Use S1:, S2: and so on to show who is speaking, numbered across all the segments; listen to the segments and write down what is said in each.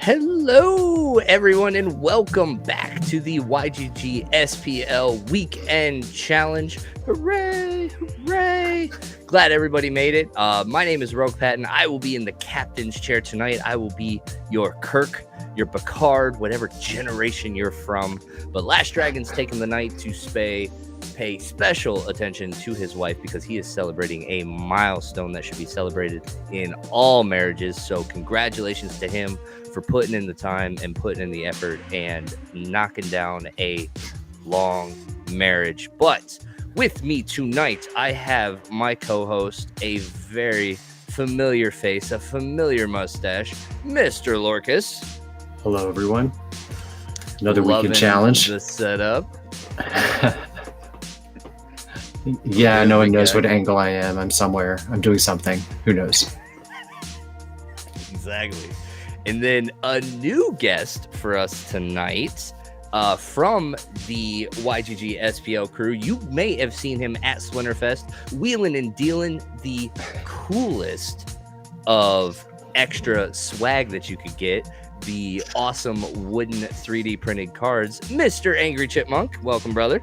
S1: Hello, everyone, and welcome back to the YGG SPL Weekend Challenge. Hooray, hooray. Glad everybody made it. My name is Rogue Patton. I will be in the captain's chair tonight. I will be your Kirk, your Picard, whatever generation you're from. But Last Dragon's taking the night to pay special attention to his wife because he is celebrating a milestone that should be celebrated in all marriages. So congratulations to him for putting in the time and putting in the effort and knocking down a long marriage. But with me tonight, I have my co-host, a very familiar face, a familiar mustache, Mr. Lorcas.
S2: Hello, everyone. Another weekend challenge.
S1: The setup.
S2: Yeah, no one knows what angle I am. I'm somewhere. I'm doing something. Who knows?
S1: Exactly. And then a new guest for us tonight from the YGG SPL crew. You may have seen him at Splinterfest, wheeling and dealing the coolest of extra swag that you could get. The awesome wooden 3D printed cards. Mr. Angry Chipmunk, welcome, brother.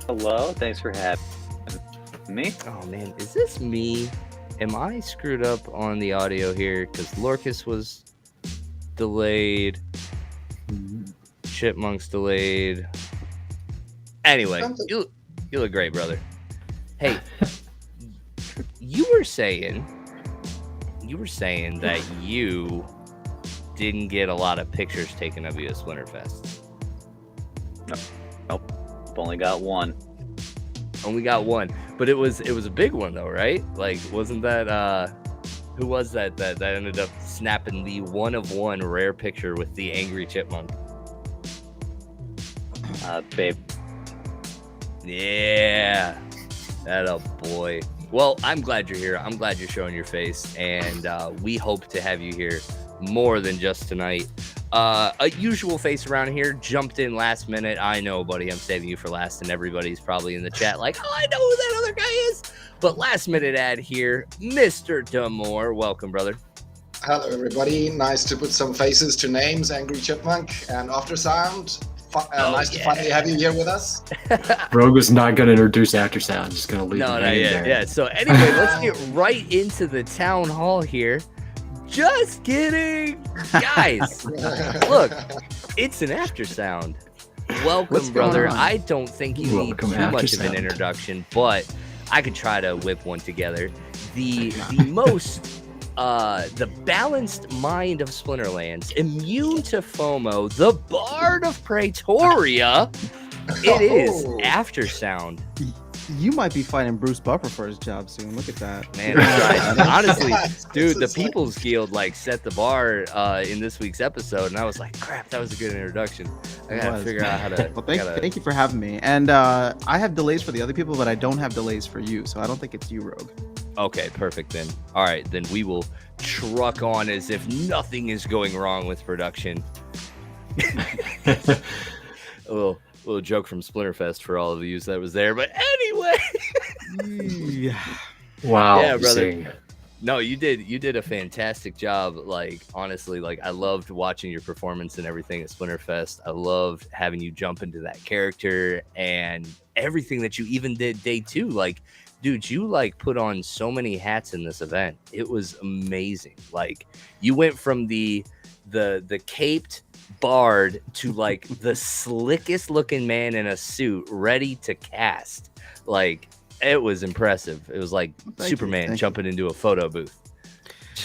S3: Hello, thanks for having me.
S1: Oh, man, is this me? Am I screwed up on the audio here? Because Lorcas was delayed. Chipmunk's delayed. Anyway, you look great, brother. Hey, you were saying that you didn't get a lot of pictures taken of you at Splinterfest.
S3: Nope. Only got one.
S1: Only got one, but it was a big one though, right? Like, wasn't that who was that ended up snapping the one of one rare picture with the angry chipmunk?
S3: Babe.
S1: Yeah, that a boy. Well, I'm glad you're here. I'm glad you're showing your face, and we hope to have you here more than just tonight. A usual face around here jumped in last minute. I know, buddy, I'm saving you for last, and everybody's probably in the chat like, oh, I know who that other guy is. But last minute ad here, Mr. Damore. Welcome, brother.
S4: Hello, everybody. Nice to put some faces to names. Angry Chipmunk and Aftersound. Nice to finally have you here with us.
S2: Rogue was not going to introduce Aftersound. Just going to leave
S1: No,
S2: it
S1: not yet.
S2: there.
S1: Yeah. So anyway, let's get right into the town hall here. Just kidding, guys. Look, it's an Aftersound. Welcome, brother. I don't think you need too much of an introduction, but I could try to whip one together. The balanced mind of Splinterlands, immune to FOMO, the Bard of Praetoria. It is Aftersound.
S5: You might be fighting Bruce Buffer for his job soon. Look at that,
S1: man. Honestly, dude, the People's Guild like set the bar in this week's episode, and I was like, "Crap, that was a good introduction." I gotta figure out how to.
S5: Well, thank you for having me. And I have delays for the other people, but I don't have delays for you, so I don't think it's you, Rogue.
S1: Okay, perfect then. All right, then we will truck on as if nothing is going wrong with production. A little joke from Splinterfest for all of you that was there, but anyway.
S2: Wow.
S1: Yeah, brother. No, you did a fantastic job. Like, honestly, like, I loved watching your performance and everything at Splinterfest. I loved having you jump into that character and everything that you even did day two. Like, dude, you like put on so many hats in this event. It was amazing. Like, you went from the caped bard to like the slickest looking man in a suit ready to cast. Like, it was impressive. It was like Superman jumping into a photo booth.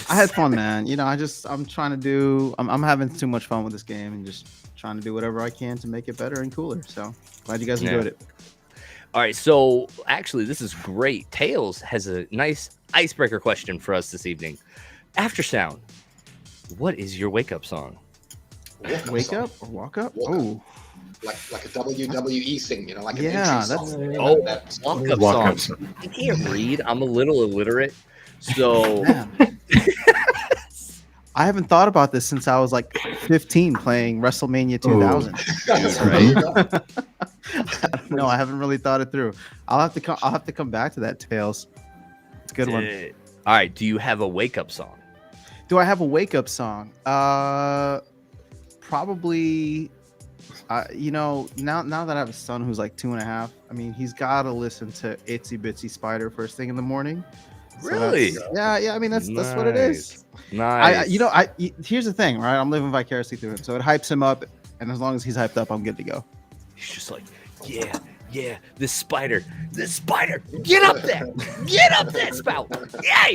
S5: I had fun, man. You know, I'm trying to do, I'm having too much fun with this game and just trying to do whatever I can to make it better and cooler. So glad you guys enjoyed it.
S1: All right. So actually, this is great. Tails has a nice icebreaker question for us this evening. Aftersound, what is your wake up song?
S5: Wake up or walk up? Oh,
S4: like a WWE thing, you know, like an
S5: Yeah,
S4: entry
S5: that's-
S4: song.
S1: Oh,
S4: That-
S1: walk-up
S2: Walk-up
S1: song.
S2: song.
S1: I can't read. I'm a little illiterate. So
S5: Man. I haven't thought about this since I was like 15 playing WrestleMania 2000.
S1: Dude,
S5: No, I haven't really thought it through. I'll have to come back to that, Tails. It's a good one.
S1: All right. Do you have a wake-up song?
S5: Do I have a wake up song? Probably. You know, now that I have a son who's like 2.5, I mean, he's got to listen to Itsy Bitsy Spider first thing in the morning. So
S1: Really?
S5: yeah. I mean, that's what it is.
S1: Nice.
S5: Here's the thing, right? I'm living vicariously through him, so it hypes him up, and as long as he's hyped up, I'm good to go.
S1: He's just like, yeah, this spider, get up there, spout, yeah.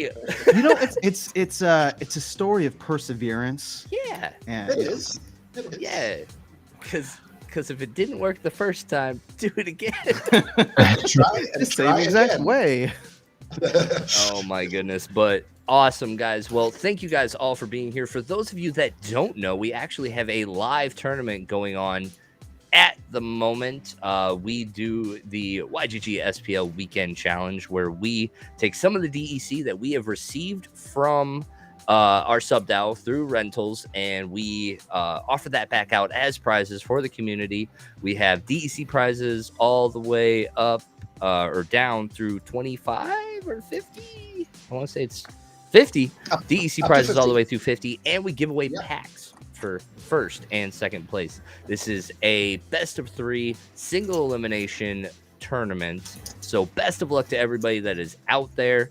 S5: You know, it's a story of perseverance.
S1: Yeah,
S5: And
S4: It is.
S1: yeah, because if it didn't work the first time, do it again.
S4: Try and
S5: the same
S4: try
S5: exact
S4: again.
S5: way.
S1: Oh my goodness, but awesome, guys. Well, thank you guys all for being here. For those of you that don't know, we actually have a live tournament going on at the moment. We do the YGG SPL Weekend Challenge, where we take some of the DEC that we have received from our sub DAO through rentals, and we offer that back out as prizes for the community. We have DEC prizes all the way up or down through 25 or 50. I want to say it's 50 DEC
S4: up to
S1: prizes all the
S4: 50.
S1: way through 50, and we give away
S4: Yeah.
S1: packs for first and second place. This is a best of 3 single elimination tournament, so best of luck to everybody that is out there.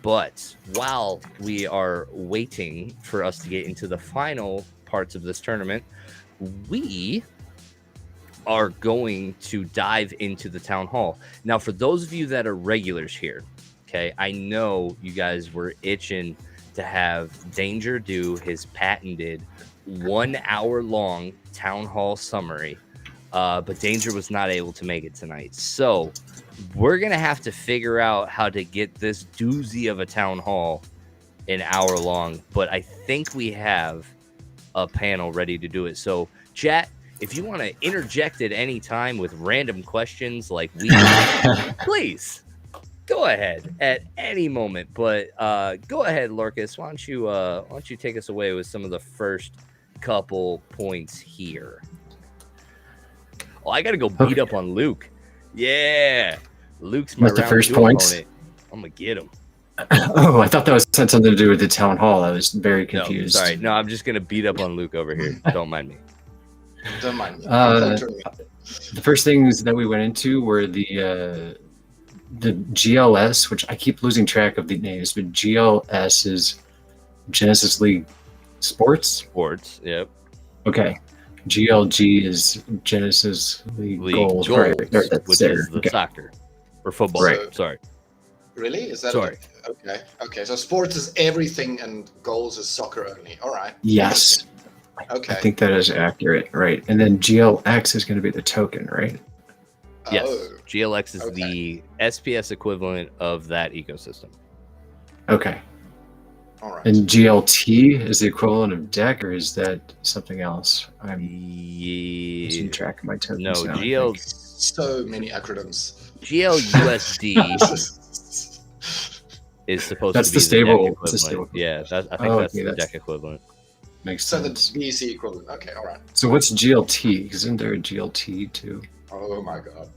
S1: But while we are waiting for us to get into the final parts of this tournament, we are going to dive into the town hall. Now, for those of you that are regulars here, okay, I know you guys were itching to have Danger do his patented 1 hour long town hall summary, but Danger was not able to make it tonight. So we're going to have to figure out how to get this doozy of a town hall an hour long, but I think we have a panel ready to do it. So chat, if you want to interject at any time with random questions like we please go ahead at any moment. But go ahead, Lorcus. Why don't you take us away with some of the first couple points here? Oh, I gotta go beat up on Luke. Yeah, Luke's my
S2: With the
S1: round
S2: first
S1: 2
S2: points?
S1: opponent. I'm gonna get him.
S2: Oh, I thought that had something to do with the town hall. I was very
S1: No,
S2: confused.
S1: sorry. No, I'm just gonna beat up on Luke over here. Don't mind me.
S4: Don't mind me.
S2: The first things that we went into were the GLS, which I keep losing track of the names, but GLS is Genesis League Sports.
S1: Sports. Yep.
S2: Okay. GLG is Genesis League Goals,
S1: Goals,
S2: right, that's
S1: which
S2: there.
S1: is the
S2: Okay.
S1: soccer or football.
S4: Right.
S1: Sorry.
S4: Really? Is that
S1: Sorry.
S4: Okay. So sports is everything, and goals is soccer only. All right.
S2: Yes,
S4: Okay.
S2: I think that is accurate, right? And then GLX is going to be the token, right?
S1: Yes.
S4: Oh,
S1: GLX is
S4: okay.
S1: the SPS equivalent of that ecosystem.
S2: Okay.
S4: all right.
S2: And GLT is the equivalent of deck, or is that something else? I'm losing
S1: Yeah.
S2: track of my tokens.
S1: No,
S2: now, I
S1: GL
S2: think.
S4: So many acronyms.
S1: GLUSD is supposed
S2: That's
S1: to be
S2: the stable-
S1: deck
S2: that's the
S1: equivalent.
S2: stable.
S1: Yeah, I think
S2: Oh,
S1: that's
S2: okay,
S1: the
S2: that's-
S1: deck equivalent.
S2: Makes
S4: So the
S2: sense.
S4: BC equivalent. Okay, all right.
S2: So what's GLT? Isn't there a GLT too?
S4: Oh my god.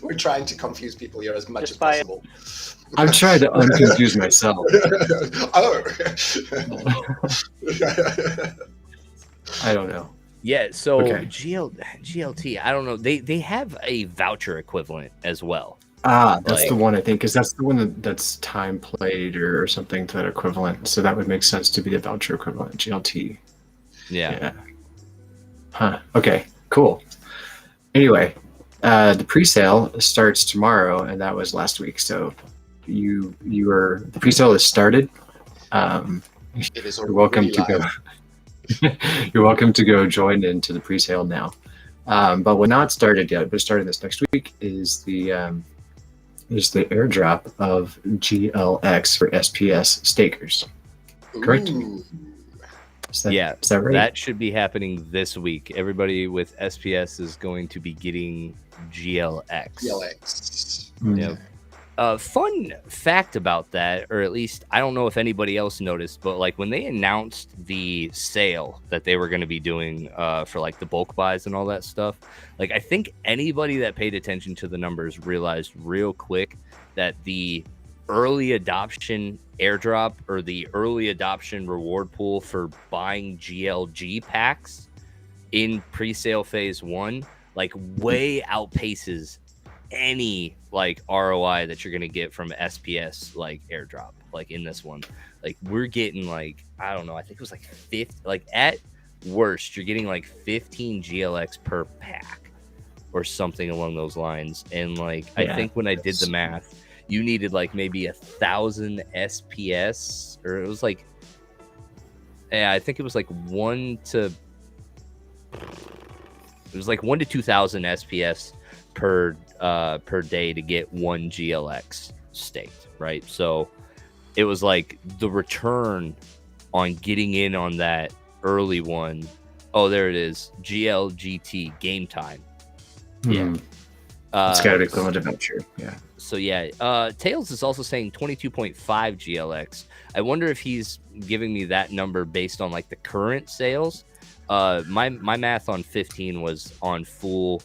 S4: We're trying to confuse people here as much
S3: Just
S4: as
S3: buy it.
S4: possible.
S2: I'm trying to unconfuse myself. I don't know.
S1: Yeah, so
S2: Okay.
S1: GLT, I don't know. They have a voucher equivalent as well.
S2: That's
S1: Like-
S2: the one I think, because that's the one that's time played or something to that equivalent. So that would make sense to be the voucher equivalent, GLT.
S1: Yeah.
S2: Huh. Okay. Cool. Anyway, the pre-sale starts tomorrow, and that was last week. So the pre-sale has started.
S4: It is
S2: You're welcome
S4: already
S2: to go.
S4: live.
S2: You're welcome to go join into the pre-sale now. But what not started yet, but starting this next week, is the airdrop of GLX for SPS stakers. Correct.
S4: Ooh.
S1: Yeah,
S2: is that right?
S1: that should be happening this week. Everybody with SPS is going to be getting GLX.
S4: GLX.
S1: Yeah. Fun fact about that, or at least I don't know if anybody else noticed, but like when they announced the sale that they were going to be doing for like the bulk buys and all that stuff, like I think anybody that paid attention to the numbers realized real quick that the early adoption airdrop or the early adoption reward pool for buying GLG packs in pre-sale phase 1 like way outpaces any like ROI that you're gonna get from SPS like airdrop like in this one. Like we're getting like, I don't know, I think it was like 50, like at worst you're getting like 15 GLX per pack or something along those lines. And like I think when I did the math, you needed like maybe 1,000 SPS, or it was like, I think it was like 1 to 2,000 SPS per day to get 1 GLX staked, right? So it was like the return on getting in on that early one. Oh, there it is, GLGT game time. Yeah,
S2: it's got to be equivalent adventure. Yeah.
S1: So yeah, Tails is also saying 22.5 GLX. I wonder if he's giving me that number based on like the current sales. My math on 15 was on full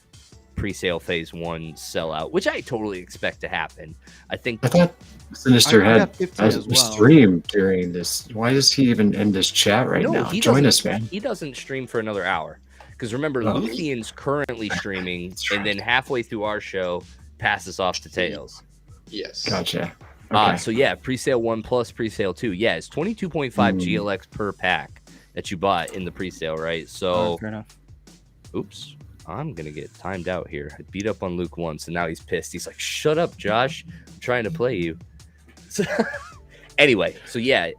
S1: pre-sale phase 1 sellout, which I totally expect to happen. I thought
S2: Sinister had a
S5: well.
S2: stream during this. Why is he even in this chat right now? Join us, man.
S1: He doesn't stream for another hour because remember, Luthian's currently streaming, and then halfway through our show passes off to Tails.
S4: Yes.
S2: Gotcha. Okay.
S1: So yeah, pre-sale 1 plus pre-sale 2. Yeah, it's 22.5 GLX per pack that you bought in the pre-sale, right? So,
S5: fair enough.
S1: Oops, I'm gonna get timed out here. I beat up on Luke once, and now he's pissed. He's like, "Shut up, Josh! I'm trying to play you." So, anyway, so yeah,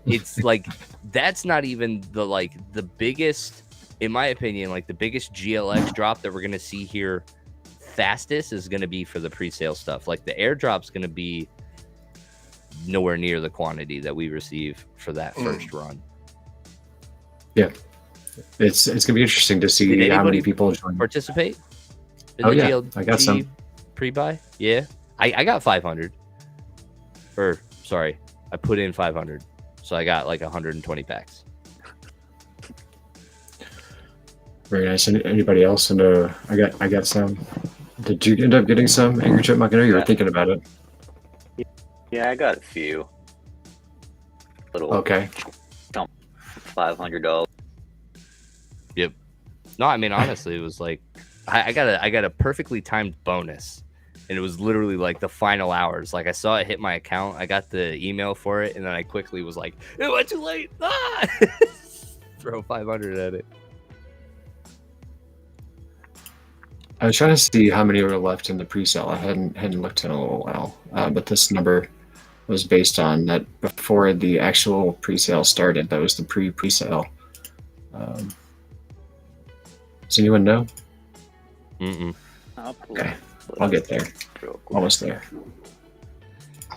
S1: it's like that's not even the biggest, in my opinion, like the biggest GLX drop that we're gonna see here. Fastest is going to be for the pre-sale stuff. Like the airdrop's going to be nowhere near the quantity that we receive for that first run.
S2: Yeah, it's gonna be interesting to see how many people join.
S1: Participate in
S2: the
S1: GLG
S2: I got some
S1: pre-buy. Yeah, I got 500. Or sorry, I put in 500, so I got like 120 packs.
S2: Very nice. Anybody else? And I got some. Did you end up getting some, Angry Chipmunk? I know you were thinking about it.
S3: Yeah, I got a few.
S2: Okay.
S3: $500.
S1: Yep. No, I mean honestly, it was like I got a perfectly timed bonus, and it was literally like the final hours. Like I saw it hit my account, I got the email for it, and then I quickly was like, "It went too late!" Throw 500 at it.
S2: I was trying to see how many were left in the pre-sale. I hadn't looked in a little while, but this number was based on that before the actual pre-sale started. That was the pre-sale. Does anyone know? Okay, I'll get there. Almost there.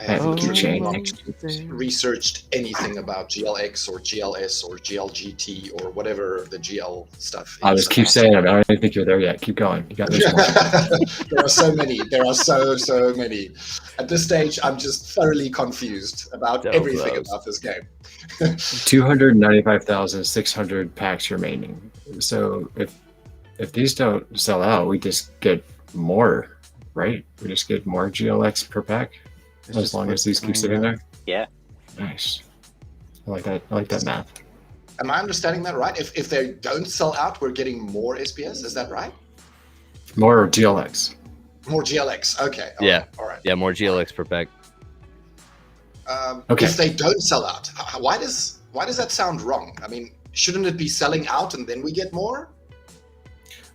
S4: I haven't
S2: keychain.
S4: researched anything about GLX or GLS or GLGT or whatever the GL stuff is.
S2: I'll just keep saying it. I don't think you're there yet. Keep going. You got this one.
S4: There are so many. There are so many. At this stage, I'm just thoroughly confused about everything about this game.
S2: 295,600 packs remaining. So if these don't sell out, we just get more, right? We just get more GLX per pack. As long as these keep sitting there?
S3: Yeah.
S2: Nice. I like that. I like that math.
S4: Am I understanding that right? If they don't sell out, we're getting more SPS. Is that right?
S2: More GLX.
S4: More GLX. Okay. All right.
S1: Yeah, more GLX per pack.
S2: Okay.
S4: If they don't sell out, why does that sound wrong? I mean, shouldn't it be selling out and then we get more?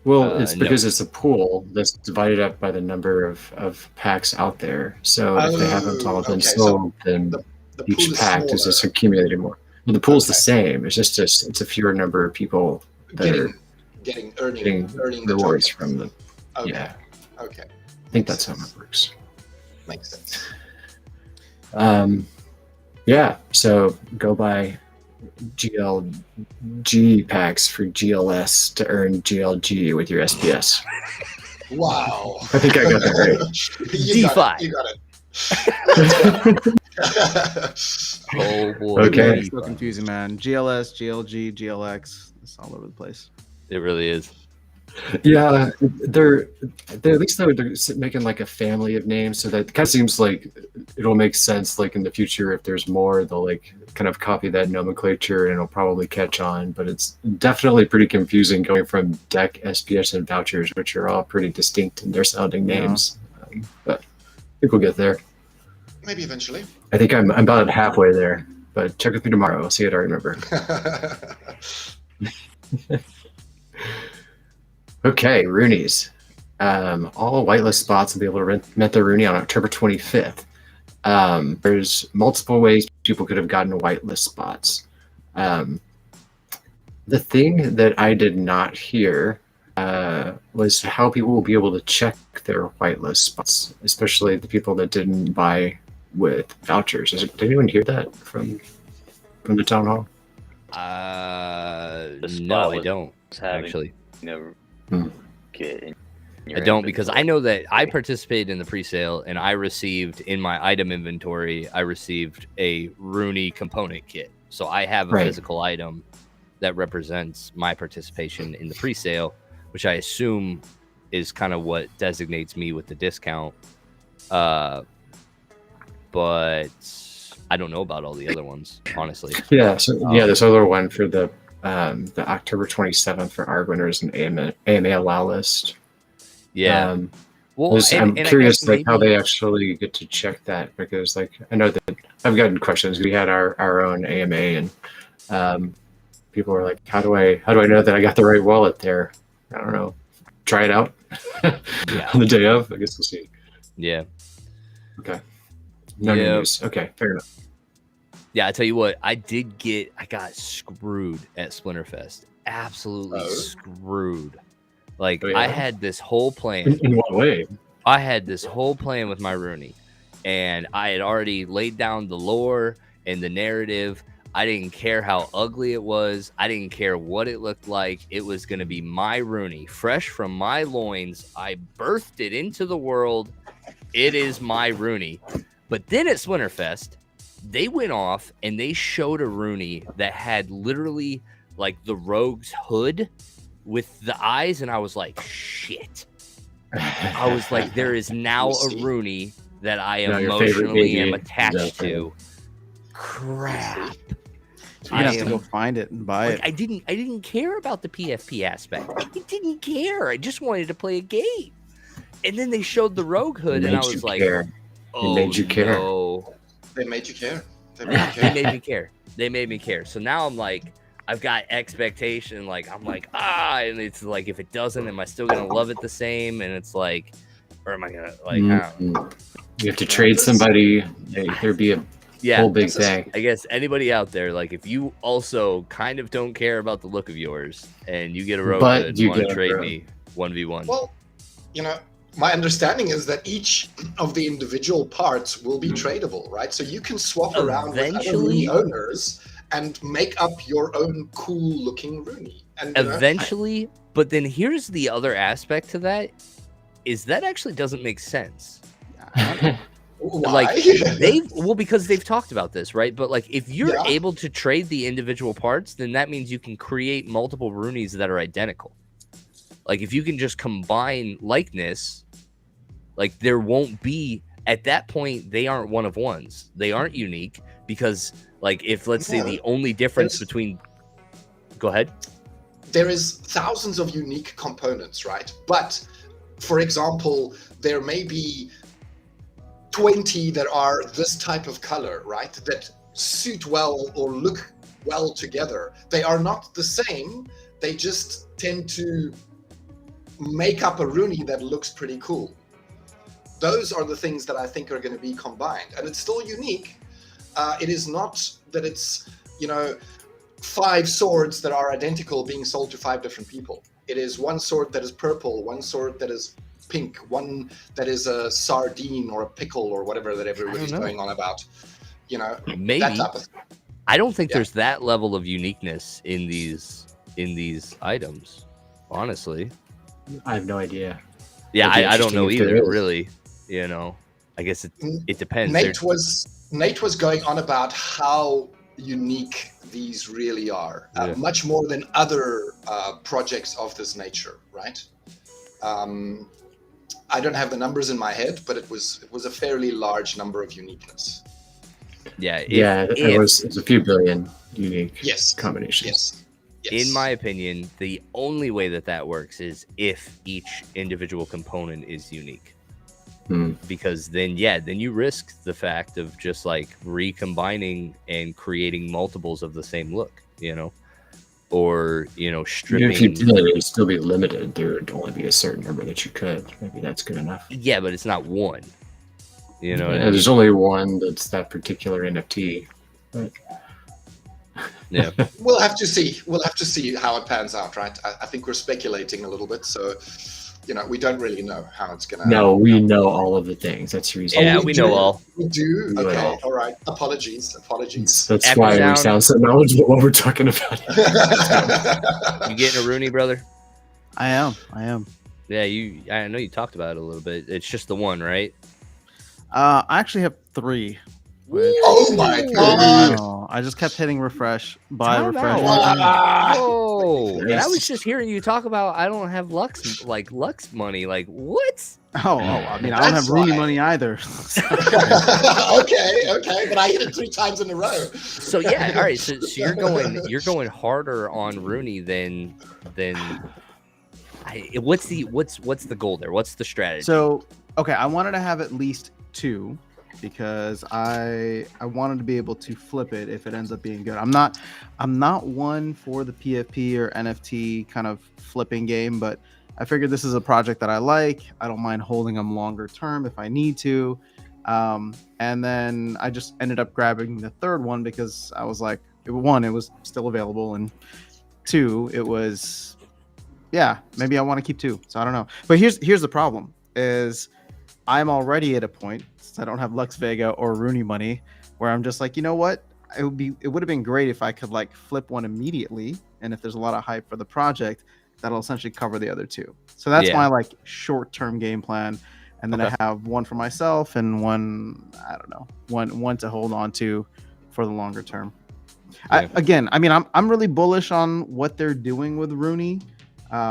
S2: Well, it's because it's a pool that's divided up by the number of packs out there. So if they haven't all been sold, then
S4: the
S2: each pack is just accumulating more. Well, the pool's the same. It's just it's a fewer number of people that are earning rewards from the.
S4: Okay.
S2: Yeah.
S4: Okay.
S2: I think that's how it works.
S4: Makes sense.
S2: Yeah. So go buy GLG packs for GLS to earn GLG with your SPS.
S4: Wow.
S2: I think I got that right.
S4: You got it. You got it.
S1: Oh boy.
S2: Okay.
S5: It's so confusing, man. GLS, GLG, GLX. It's all over the place.
S1: It really is.
S2: Yeah, they're at least they're making like a family of names, so that kind of seems like it'll make sense. Like in the future, if there's more, they'll like kind of copy that nomenclature, and it'll probably catch on. But it's definitely pretty confusing going from deck, SPS, and vouchers, which are all pretty distinct in their sounding names. But I think we'll get there.
S4: Maybe eventually.
S2: I think I'm about halfway there. But check with me tomorrow. I'll see what I remember. Okay, Roonies. All whitelist spots will be able to mint their Rooney on October 25th. There's multiple ways people could have gotten whitelist spots. The thing that I did not hear was how people will be able to check their whitelist spots, especially the people that didn't buy with vouchers. Did anyone hear that from the town hall?
S1: No, I don't actually. I don't, because I know that I participated in the pre-sale and I received in my item inventory, I received a Rooney component kit. So I have a physical item that represents my participation in the pre-sale, which I assume is kind of what designates me with the discount. But I don't know about all the other ones, honestly.
S2: Yeah, so this other one for the October 27th for ARG winners and AMA allow list.
S1: Yeah. Well,
S2: I'm curious like how they actually get to check that, because like I know that I've gotten questions. We had our own AMA, and people are like, how do I know that I got the right wallet there? I don't know. Try it out on the day of. I guess we'll see.
S1: Yeah.
S2: Okay. No news. Okay, fair enough.
S1: Yeah, I tell you what, I got screwed at Splinterfest. Absolutely screwed. Like, I had this whole plan.
S2: In what way?
S1: I had this whole plan with my Rooney, and I had already laid down the lore and the narrative. I didn't care how ugly it was. I didn't care what it looked like. It was going to be my Rooney, fresh from my loins. I birthed it into the world. It is my Rooney. But then at Splinterfest, they went off and they showed a Rooney that had literally like the rogue's hood with the eyes, and I was like, shit. I was like, there is now a Rooney that I emotionally am attached to. Crap.
S5: I have to go find it and buy it.
S1: I didn't care about the PFP aspect. I didn't care. I just wanted to play a game. And then they showed the rogue hood, and I was like,
S2: oh, made you care.
S1: No.
S4: They made you care.
S1: They made me care. So now I'm like, I've got expectation. Like, I'm like, and it's like, if it doesn't, am I still going to love it the same? And it's like, or am I going to, like, I don't know.
S2: You have to trade somebody. There'd be a whole big thing.
S1: I guess anybody out there, like, if you also kind of don't care about the look of yours and you get a rogue hood and want to trade me 1v1.
S4: Well, my understanding is that each of the individual parts will be tradable, right? So you can swap around with other Rooney owners and make up your own cool-looking Rooney. And
S1: eventually, but then here's the other aspect to that, is that actually doesn't make sense.
S4: Why?
S1: Like because they've talked about this, right? But like, if you're able to trade the individual parts, then that means you can create multiple Roonies that are identical. Like, if you can just combine likeness, like, there won't be, at that point, they aren't one of ones. They aren't unique, because, like, if, let's say, the only difference between... Go ahead.
S4: There is thousands of unique components, right? But, for example, there may be 20 that are this type of color, right? That suit well or look well together. They are not the same. They just tend to make up a Rooney that looks pretty cool. Those are the things that I think are going to be combined, and it's still unique. It is not that it's 5 swords that are identical being sold to 5 different people. It is one sword that is purple, one sword that is pink, one that is a sardine or a pickle or whatever that everybody's going on about.
S1: Maybe.
S4: That type of thing.
S1: I don't think
S4: Yeah.
S1: there's that level of uniqueness in these items, honestly.
S2: I have no idea.
S1: Yeah,
S2: That'd be
S1: I don't know
S2: interesting if there
S1: either,
S2: is.
S1: really. You know, I guess it depends.
S4: Nate was going on about how unique these really are,
S1: Yeah.
S4: much more than other projects of this nature, right? I don't have the numbers in my head, but it was a fairly large number of uniqueness.
S1: Yeah,
S2: it was a few billion unique
S4: Yes.
S2: combinations.
S4: Yes.
S1: In my opinion, the only way that works is if each individual component is unique. Because then you risk the fact of just like recombining and creating multiples of the same look, you know, or stripping.
S2: Even if you did, it would still be limited. There would only be a certain number that you could. Maybe that's good enough.
S1: Yeah, but it's not one. You know,
S2: Yeah, there's only one that's that particular NFT. But...
S1: yeah.
S4: We'll have to see. We'll have to see how it pans out, right? I think we're speculating a little bit, so we don't really know how it's gonna.
S2: No, we know all of the things. That's the reason.
S1: Yeah, we know all.
S4: We do.
S2: We know
S4: Okay,
S2: all.
S4: all right. Apologies.
S2: That's
S1: After
S2: why
S1: sound-
S2: we sound so knowledgeable when we're talking about it.
S1: You getting a Rooney, brother?
S5: I am.
S1: Yeah, I know you talked about it a little bit. It's just the one, right?
S5: I actually have 3.
S4: Oh my god!
S5: Oh, I just kept hitting refresh. Buy
S1: Time
S5: refresh.
S1: out. Whoa! And I
S2: Yes.
S1: was just hearing you talk about I don't have Lux money. Like what?
S5: Oh, I mean, I don't
S4: That's
S5: have Rooney
S4: why.
S5: money either.
S4: okay, but I hit it 3 times in a row.
S1: So yeah, all right. So you're going harder on Rooney than what's the goal there? What's the strategy?
S5: So, okay, I wanted to have at least 2 because I wanted to be able to flip it if it ends up being good. I'm not one for the PFP or NFT kind of flipping game, but I figured this is a project that I like. I don't mind holding them longer term if I need to. And then I just ended up grabbing the third one because I was like, 1, it was still available, and 2, it was, yeah, maybe I want to keep 2. So I don't know. But here's the problem is I'm already at a point, since I don't have Lux Vega or Rooney money, where I'm just like, you know what? It would have been great if I could like flip one immediately, and if there's a lot of hype for the project, that'll essentially cover the other 2. So that's my like short-term game plan, and then I have one for myself and one, I don't know, one to hold on to for the longer term.
S1: Yeah.
S5: I'm really bullish on what they're doing with Rooney.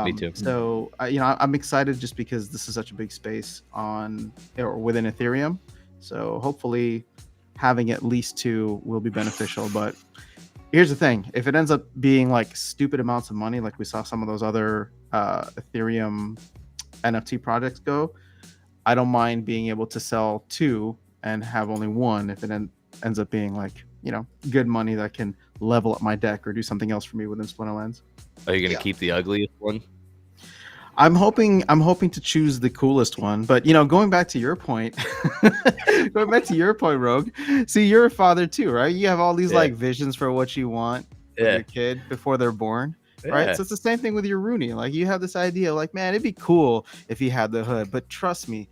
S1: Me too.
S5: So I'm excited just because this is such a big space on or within Ethereum. So hopefully having at least 2 will be beneficial. But here's the thing: if it ends up being like stupid amounts of money, like we saw some of those other Ethereum NFT projects go, I don't mind being able to sell 2 and have only 1 if it ends up being like good money that can level up my deck or do something else for me within Splinterlands.
S1: Are you gonna keep the ugliest one?
S5: I'm hoping to choose the coolest one, but going back to your point, Rogue. See, you're a father too, right? You have all these like visions for what you want for your kid before they're born, right? So it's the same thing with your Rooney. Like you have this idea, like, man, it'd be cool if he had the hood, but trust me,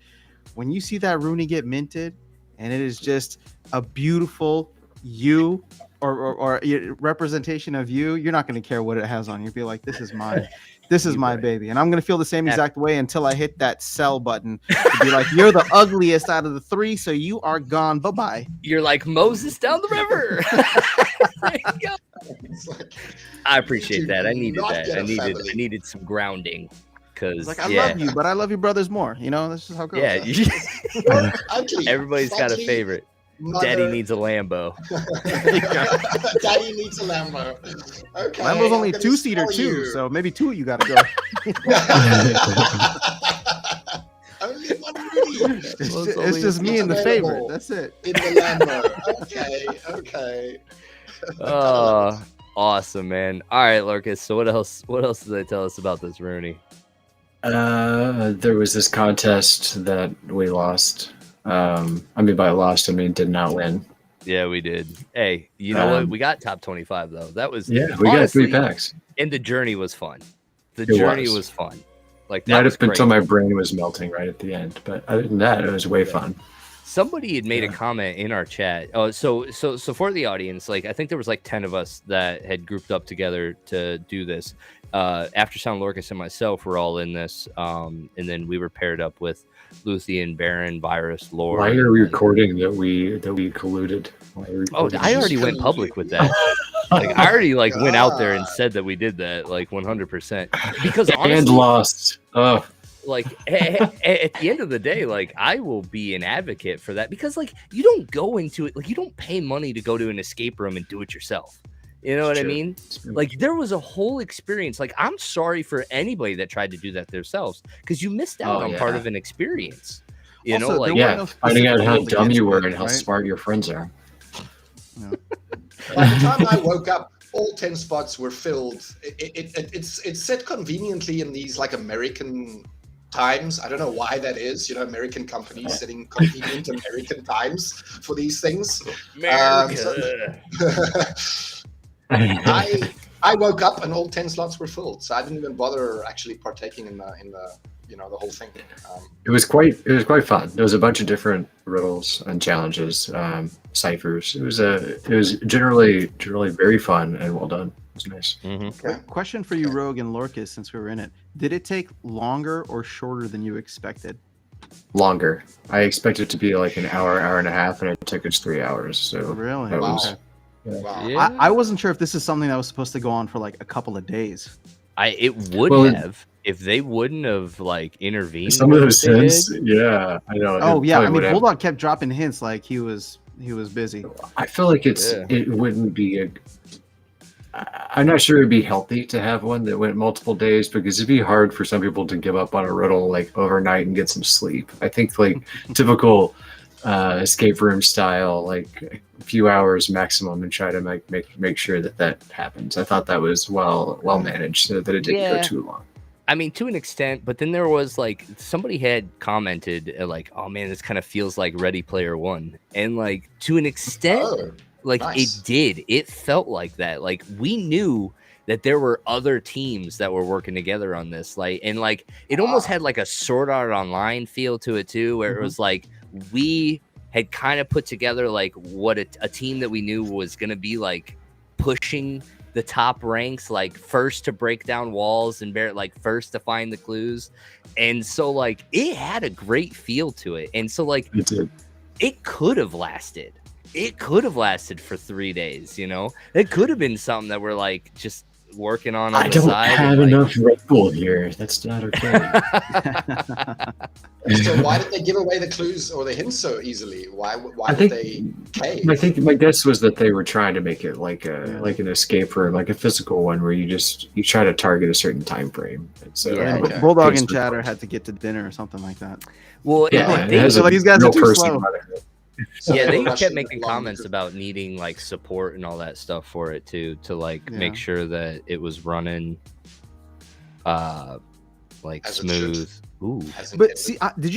S5: when you see that Rooney get minted, and it is just a beautiful you or representation of you, you're not going to care what it has on. You'll be like, this is mine. This is my baby. And I'm going to feel the same exact way until I hit that sell button to be like, you're the ugliest out of the 3, so you are gone. Bye-bye.
S1: You're like Moses down the river. There you go. I appreciate that. I needed that. I needed some grounding. Because
S5: I love you, but I love your brothers more. That's just how it goes.
S1: Yeah. Everybody's got a favorite.
S4: Mother.
S1: Daddy needs a Lambo.
S4: Daddy needs a Lambo. Okay.
S5: Lambo's only 2-seater too, so maybe 2 of you got to go.
S4: Only one Rooney.
S5: It's just me and the favorite. That's it.
S4: In the Lambo. Okay.
S1: Oh, awesome, man. All right, Lurkus. So what else did they tell us about this Rooney?
S2: There was this contest that we lost. By lost, did not win.
S1: Yeah, we did. Hey, you know what? We got top 25 though. That was
S2: we got 3 packs.
S1: And the journey was fun. The journey was fun. Like that
S2: right
S1: was
S2: up until
S1: great.
S2: my brain was melting right at the end. But other than that, it was way fun.
S1: somebody had made a comment in our chat. Oh, so for the audience, like I think there was like 10 of us that had grouped up together to do this. After Sound Lorcas and myself were all in this, and then we were paired up with Luthien, Baron, Virus, Lord.
S2: Why are we recording that we colluded?
S1: I already went public with that. Like I already went out there and said that we did that, like 100%. Because honestly,
S2: and lost. Oh.
S1: Like at the end of the day, like I will be an advocate for that, because like you don't go into it, like you don't pay money to go to an escape room and do it yourself. You know what I mean? Like there was a whole experience. Like I'm sorry for anybody that tried to do that themselves, because you missed out on part of an experience. You know, like
S2: finding out how dumb you were and how smart your friends are.
S4: Yeah. By the time I woke up, all 10 spots were filled. It's set conveniently in these like American times. I don't know why that is. You know, American companies setting convenient American times for these things. I woke up and all 10 slots were filled, so I didn't even bother actually partaking in the the whole thing.
S2: It was quite fun. There was a bunch of different riddles and challenges, ciphers. It was generally very fun and well done. It was nice.
S5: Mm-hmm. Question for you, Rogue and Lorcas, since we were in it. Did it take longer or shorter than you expected?
S2: Longer. I expected it to be like an hour and a half, and it took us 3 hours. So
S5: really,
S2: that was.
S4: Wow.
S1: Yeah.
S5: I wasn't sure if this is something that was supposed to go on for like a couple of days.
S1: It would have if they wouldn't have like intervened.
S2: Some of those hints, yeah, I know.
S5: Oh yeah, I mean, Bulldog kept dropping hints like he was busy.
S2: I feel like it wouldn't be I'm not sure it'd be healthy to have one that went multiple days, because it'd be hard for some people to give up on a riddle like overnight and get some sleep. I think like typical escape room style, like a few hours maximum, and try to make sure that happens. I thought that was well managed, so that it didn't go too long.
S1: I mean, to an extent, but then there was like somebody had commented like, "Oh man, this kind of feels like Ready Player One," and like to an extent, nice. It felt like that. Like we knew that there were other teams that were working together on this, like, and like it almost had like a Sword Art Online feel to it too, where it was like we had kind of put together like what a team that we knew was going to be like pushing the top ranks, like first to break down walls and like first to find the clues. And so like it had a great feel to it. And so like it could have lasted. It could have lasted for 3 days, you know? It could have been something that we're like just working on the side.
S2: I don't have enough Red Bull here. That's not okay.
S4: So why did they give away the clues or the hints so easily? Why did they cave?
S2: I think my guess was that they were trying to make it like an escape room, like a physical one, where you try to target a certain time frame. And so
S5: Bulldog and Chatter had to get to dinner or something like that.
S1: Well,
S5: these guys are too slow.
S4: So
S1: yeah, they kept making comments about needing like support and all that stuff for it too, to like make sure that it was running like as smooth. Ooh.
S5: But see, did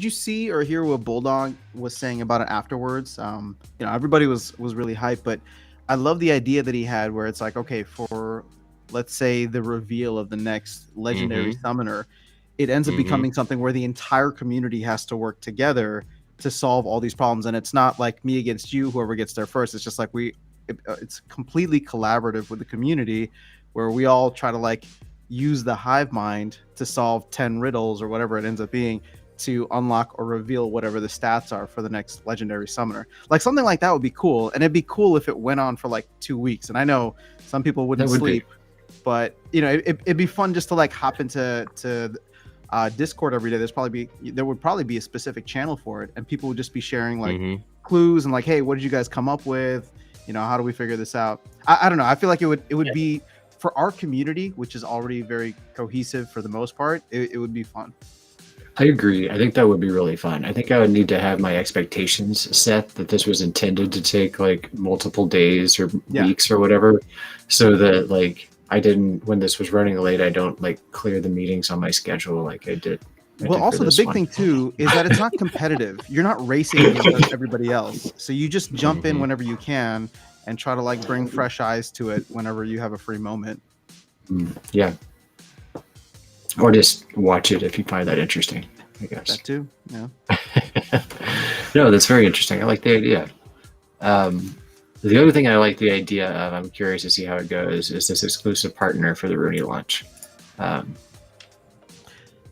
S5: you see or hear what Bulldog was saying about it afterwards? Everybody was really hyped, but I love the idea that he had, where it's like, okay, for let's say the reveal of the next legendary summoner, it ends up becoming something where the entire community has to work together to solve all these problems. And it's not like me against you, whoever gets there first. It's just like it's completely collaborative with the community, where we all try to like use the hive mind to solve 10 riddles or whatever it ends up being, to unlock or reveal whatever the stats are for the next legendary summoner. Like something like that would be cool. And it'd be cool if it went on for like 2 weeks. And I know some people wouldn't sleep, but it'd be fun just to like hop into Discord every day. There would probably be a specific channel for it, and people would just be sharing like clues and like, hey, what did you guys come up with? How do we figure this out? I don't know. I feel like it would be, for our community, which is already very cohesive for the most part, it would be fun.
S2: I agree. I think that would be really fun. I think I would need to have my expectations set that this was intended to take like multiple days or weeks or whatever, so that like I didn't, when this was running late, I don't like clear the meetings on my schedule like I did.
S5: Well, also the big thing too is that it's not competitive. You're not racing against everybody else. So you just jump in whenever you can and try to like bring fresh eyes to it whenever you have a free moment.
S2: Yeah. Or just watch it if you find that interesting, I guess.
S5: That too, yeah.
S2: No, that's very interesting. I like the idea. The other thing I like the idea of, I'm curious to see how it goes, is this exclusive partner for the Rooney launch. I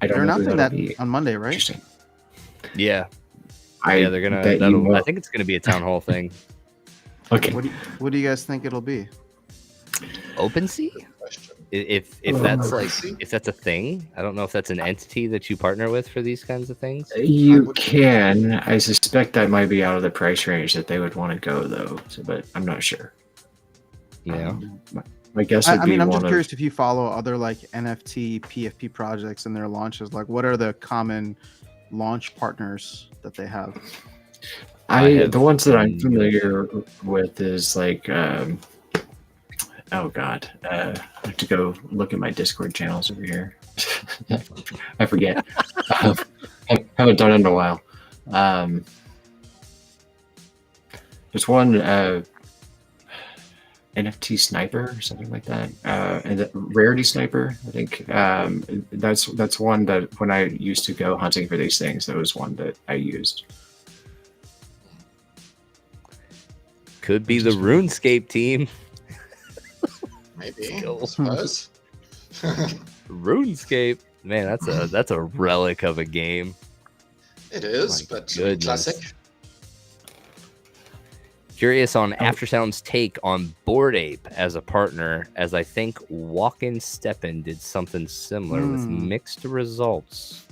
S2: don't
S5: They're
S2: know who
S5: announcing
S2: that'll
S5: that
S2: be.
S5: on Monday, right?
S2: Interesting.
S1: Yeah,
S2: I
S1: they're gonna.
S2: bet you
S1: I
S2: will.
S1: think it's gonna be a town hall thing.
S2: Okay.
S5: What do you guys think it'll be?
S1: OpenSea?
S4: Question.
S1: If
S2: Oh,
S1: that's
S4: OpenSea?
S1: if that's a thing, I don't know if that's an entity that you partner with for these kinds of things.
S2: You can. I suspect that might be out of the price range that they would want to go, though. So, but I'm not sure.
S1: Yeah.
S2: My guess would
S5: I
S2: be
S5: mean, I'm just
S2: one
S5: curious if you follow other like NFT, PFP projects and their launches. Like, what are the common launch partners that they have?
S2: the ones that I'm familiar with is like oh god, I have to go look at my Discord channels over here. I forget. I haven't done it in a while. There's one NFT Sniper or something like that, and the Rarity Sniper. I think that's one that when I used to go hunting for these things, that was one that I used.
S1: Could be the RuneScape team.
S4: Maybe. I
S1: Skill.
S4: suppose.
S1: RuneScape, man, that's a relic of a game.
S4: It is,
S1: My
S4: but
S1: goodness.
S4: classic.
S1: Curious on Aftersound's take on Bored Ape as a partner, as I think Walkin' Steppen did something similar with mixed results.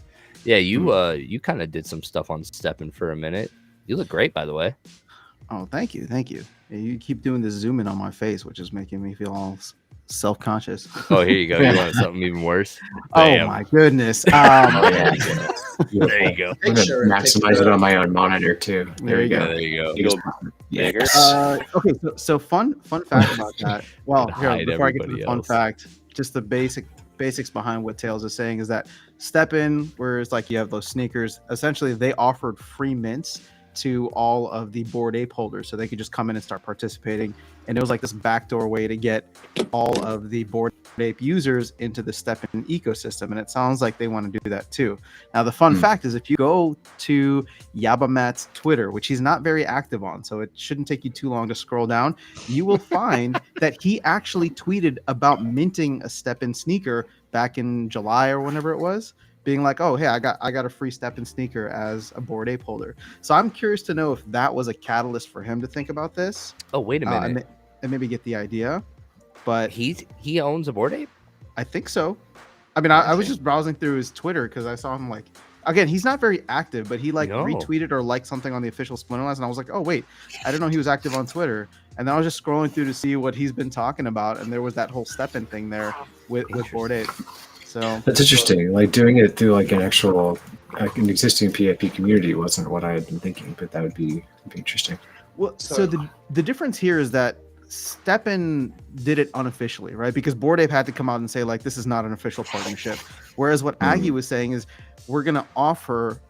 S1: Yeah, you kind of did some stuff on Steppen for a minute. You look great, by the way.
S5: Oh, thank you. Yeah, you keep doing this zoom in on my face, which is making me feel all self-conscious.
S1: Oh, here you go. You want something even worse?
S5: Oh
S1: Bam.
S5: my goodness.
S2: Oh, yeah.
S1: There you go.
S2: I'm gonna
S4: Picture it,
S2: maximize
S4: picture
S2: it
S4: it.
S2: on my own monitor too.
S5: There you go.
S1: There you go.
S2: You
S3: Go
S2: yeah.
S3: bigger.
S5: Okay, so fun fact about that. Well, here,
S1: Hide
S5: before I get to
S1: everybody
S5: the fun
S1: else.
S5: fact, just the basics behind what Tails is saying is that Steppen, where it's like you have those sneakers, essentially they offered free mints to all of the Bored Ape holders, so they could just come in and start participating. And it was like this backdoor way to get all of the Bored Ape users into the Steppen ecosystem. And it sounds like they want to do that too. Now, the fun fact is if you go to Yabamat's Twitter, which he's not very active on, so it shouldn't take you too long to scroll down, you will find that he actually tweeted about minting a Steppen sneaker back in July or whenever it was, being like, oh, hey, I got a free Steppen sneaker as a Bored Ape holder. So I'm curious to know if that was a catalyst for him to think about this.
S1: Oh, wait a minute.
S5: And maybe get the idea. But
S1: He owns a Bored Ape?
S5: I think so. I mean, I was just browsing through his Twitter because I saw him like, again, he's not very active, but he like
S1: No.
S5: retweeted or liked something on the official Splinterlands, and I was like, oh wait, I didn't know he was active on Twitter. And then I was just scrolling through to see what he's been talking about, and there was that whole Steppen thing there with Bored Ape. So
S2: That's interesting. Like doing it through like an actual, like an existing PFP community wasn't what I had been thinking, but that would be interesting.
S5: well, so the difference here is that Steppen did it unofficially, right? Because Bored Ape had to come out and say like this is not an official partnership. Whereas what Aggie was saying is we're gonna offer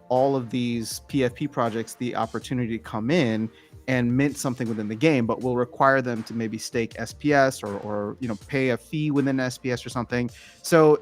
S5: all of these PFP projects the opportunity to come in and mint something within the game, but we'll require them to maybe stake SPS or pay a fee within SPS or something. So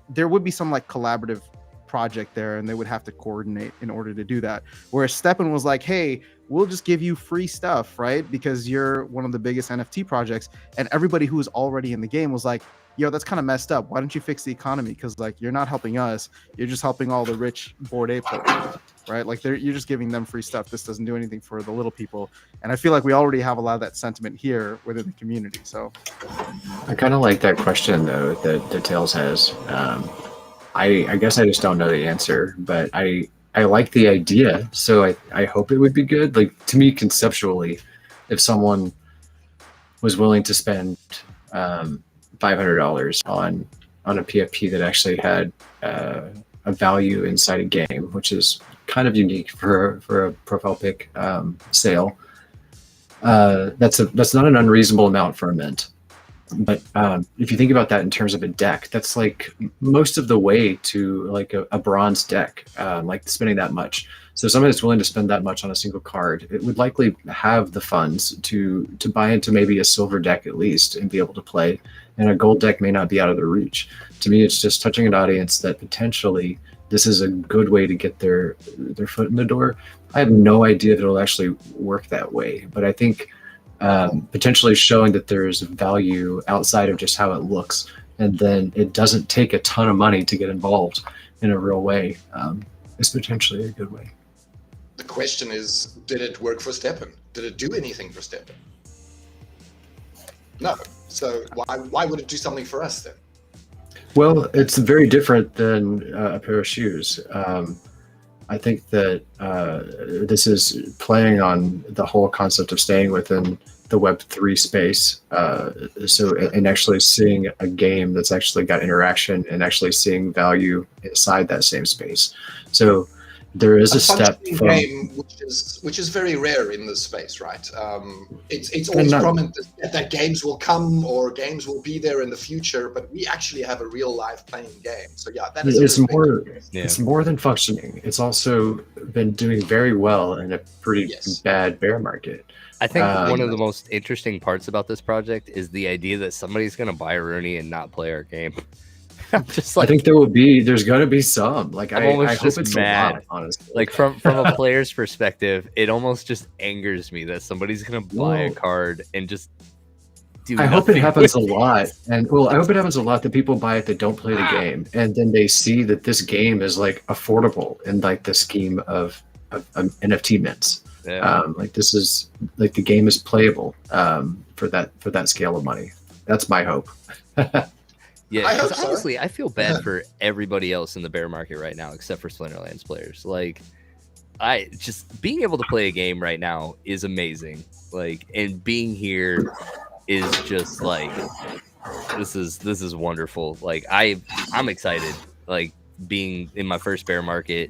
S5: there would be some like collaborative project there, and they would have to coordinate in order to do that. Whereas Steppen was like, hey, we'll just give you free stuff, right? Because you're one of the biggest NFT projects, and everybody who was already in the game was like, yo, that's kind of messed up. Why don't you fix the economy? Because like you're not helping us, you're just helping all the rich Bored Ape holders, right? Like you're just giving them free stuff. This doesn't do anything for the little people. And I feel like we already have a lot of that sentiment here within the community. So
S2: I kind of like that question though that Tails has. I guess I just don't know the answer, but I like the idea, so I hope it would be good. Like to me, conceptually, if someone was willing to spend $500 on a PFP that actually had a value inside a game, which is kind of unique for a profile pick sale, that's not an unreasonable amount for a mint. But if you think about that in terms of a deck, that's like most of the way to like a bronze deck, like spending that much. So someone that's willing to spend that much on a single card, it would likely have the funds to buy into maybe a silver deck at least and be able to play. And a gold deck may not be out of their reach. To me, it's just touching an audience that potentially this is a good way to get their foot in the door. I have no idea that it'll actually work that way, but I think potentially showing that there's value outside of just how it looks, and then it doesn't take a ton of money to get involved in a real way, is potentially a good way.
S4: The question is, did it work for Steppen? Did it do anything for Steppen? No. So why would it do something for us then?
S2: Well, it's very different than a pair of shoes. I think that this is playing on the whole concept of staying within the Web3 space. And actually seeing a game that's actually got interaction and actually seeing value inside that same space. So there is a step from
S4: game which is very rare in this space, right? It's always promised that games will come or games will be there in the future, but we actually have a real live playing game. So yeah, that is
S2: it's more than functioning. It's also been doing very well in a pretty bad bear market.
S1: I think one of the most interesting parts about this project is the idea that somebody's going to buy Rooney and not play our game. I'm just like,
S2: I think there's going to be some. Like, I hope it's mad. A lot, honestly.
S1: Like from a player's perspective, it almost just angers me that somebody's going to buy a card and just do.
S2: I hope it happens a lot, and I hope it happens a lot that people buy it that don't play the game, and then they see that this game is like affordable in like the scheme of NFT mints.
S1: Yeah.
S2: Like this is like the game is playable for that scale of money. That's my hope.
S1: Yeah, because honestly, I feel bad for everybody else in the bear market right now, except for Splinterlands players. Like, I just being able to play a game right now is amazing. Like, and being here is just like this is wonderful. Like, I'm excited. Like, being in my first bear market,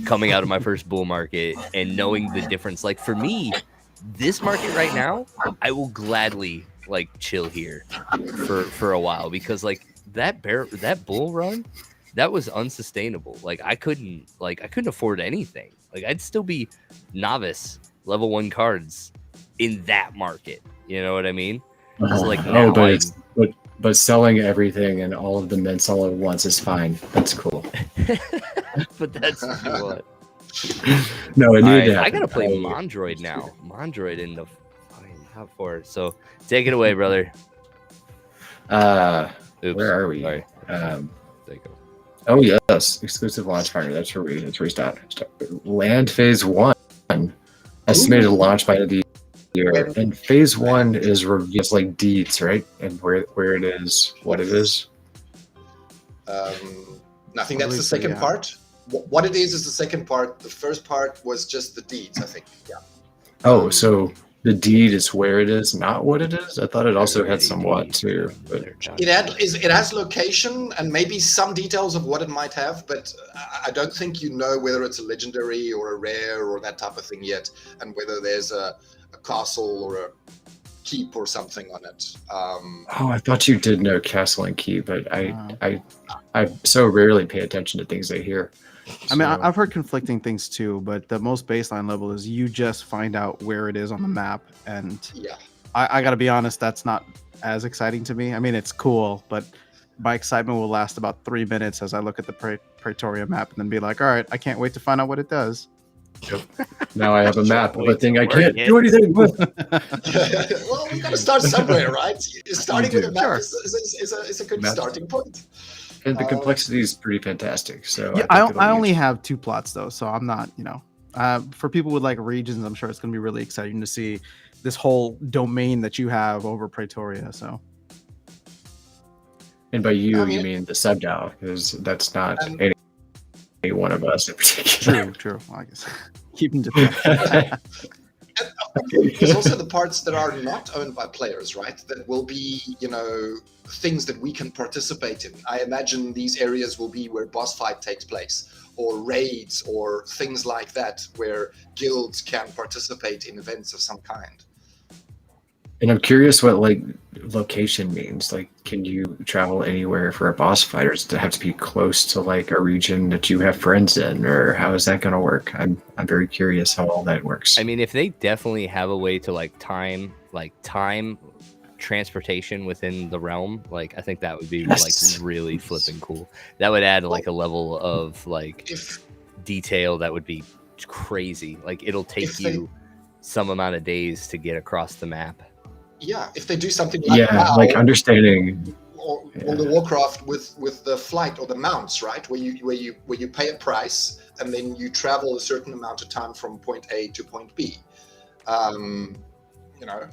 S1: coming out of my first bull market, and knowing the difference. Like, for me, this market right now, I will gladly like chill here for a while, because like that bull run, that was unsustainable. Like I couldn't afford anything. Like I'd still be novice level 1 cards in that market. You know what I mean? So like now,
S2: but selling everything and all of the mints all at once is fine. That's cool.
S1: But that's what.
S2: No, it needed to happen.
S1: I gotta play Mondroid now. Mondroid in the fucking top 4. So take it away, brother. Oops.
S2: Where are we?
S1: Sorry.
S2: Oh yes, exclusive launch partner. That's where we start. Land phase 1, estimated launch by the year. And phase 1 is reviews like deeds, right? And where it is, what it is.
S4: I think that's the second part. What it is the second part. The first part was just the deeds, I think. Yeah.
S2: Oh, so the deed is where it is, not what it is? I thought it also had somewhat too. But
S4: it has location and maybe some details of what it might have, but I don't think you know whether it's a legendary or a rare or that type of thing yet, and whether there's a castle or a keep or something on it.
S2: I thought you did know castle and keep, but I so rarely pay attention to things I hear.
S5: I mean, I've heard conflicting things too, but the most baseline level is you just find out where it is on the map. And
S4: yeah,
S5: I got to be honest, that's not as exciting to me. I mean, it's cool, but my excitement will last about 3 minutes as I look at the Pretoria map and then be like, all right, I can't wait to find out what it does.
S2: Yep. Now I have a map of a thing I can't do anything with.
S4: Well, we got to start somewhere, right? Starting with a map is a good starting point.
S2: And the complexity is pretty fantastic. So
S5: yeah, I only have 2 plots though, so I'm not, for people with like regions, I'm sure it's going to be really exciting to see this whole domain that you have over Pretoria. So,
S2: and by you mean the sub-DAO, because that's not any one of us in particular.
S5: True. Well, I guess keep them to
S4: There's also the parts that are not owned by players, right? That will be, things that we can participate in. I imagine these areas will be where boss fight takes place, or raids, or things like that, where guilds can participate in events of some kind.
S2: And I'm curious what like location means. Like, can you travel anywhere for a boss fight, or does it have to be close to like a region that you have friends in, or how is that going to work? I'm very curious how all that works.
S1: I mean, if they definitely have a way to time transportation within the realm, like I think that would be
S2: Yes.
S1: like really flipping cool. That would add like a level of like
S4: If
S1: detail that would be crazy. Like it'll take
S4: If they-
S1: you some amount of days to get across the map.
S4: if they do something like
S2: Yeah,
S4: WoW,
S2: like understanding.
S4: or
S2: Yeah.
S4: World of Warcraft with the flight or the mounts, right? Where you pay a price and then you travel a certain amount of time from point A to point B. You know.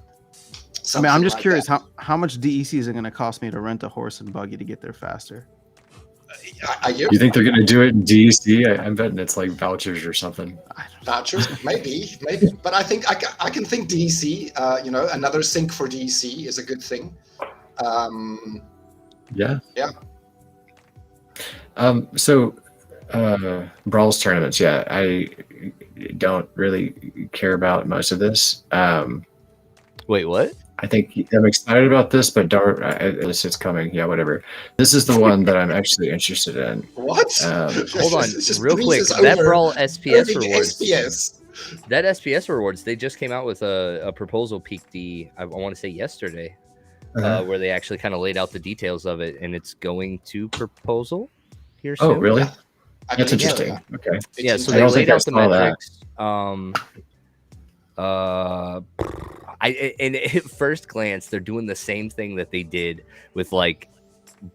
S5: I mean, I'm just
S4: like
S5: curious
S4: that.
S5: how much DEC is it going to cost me to rent a horse and buggy to get there faster?
S2: You think they're going to do it in DEC? I'm betting it's like vouchers or something.
S4: Vouchers, maybe, but I think I can think DEC. You know, another sync for DEC is a good thing.
S2: Yeah.
S4: Yeah.
S2: So, Brawl's tournaments. Yeah, I don't really care about most of this.
S1: Wait, what?
S2: I think I'm excited about this, but don't. It's coming. Yeah, whatever. This is the one that I'm actually interested in.
S4: What?
S1: Hold on,
S4: It's just
S1: real quick.
S4: breezes
S1: That
S4: over
S1: Brawl SPS
S4: earning
S1: rewards.
S4: SPS.
S1: That SPS rewards. They just came out with a proposal peak D. I want to say yesterday, where they actually kind of laid out the details of it, and it's going to proposal here soon.
S2: Oh, really?
S4: Yeah. I
S2: That's
S4: believe so,
S2: interesting.
S4: yeah.
S2: Okay.
S4: It's
S1: Yeah, so
S2: I
S1: they
S2: don't
S1: laid
S2: think I
S1: out the
S2: saw that.
S1: metrics. At first glance, they're doing the same thing that they did with like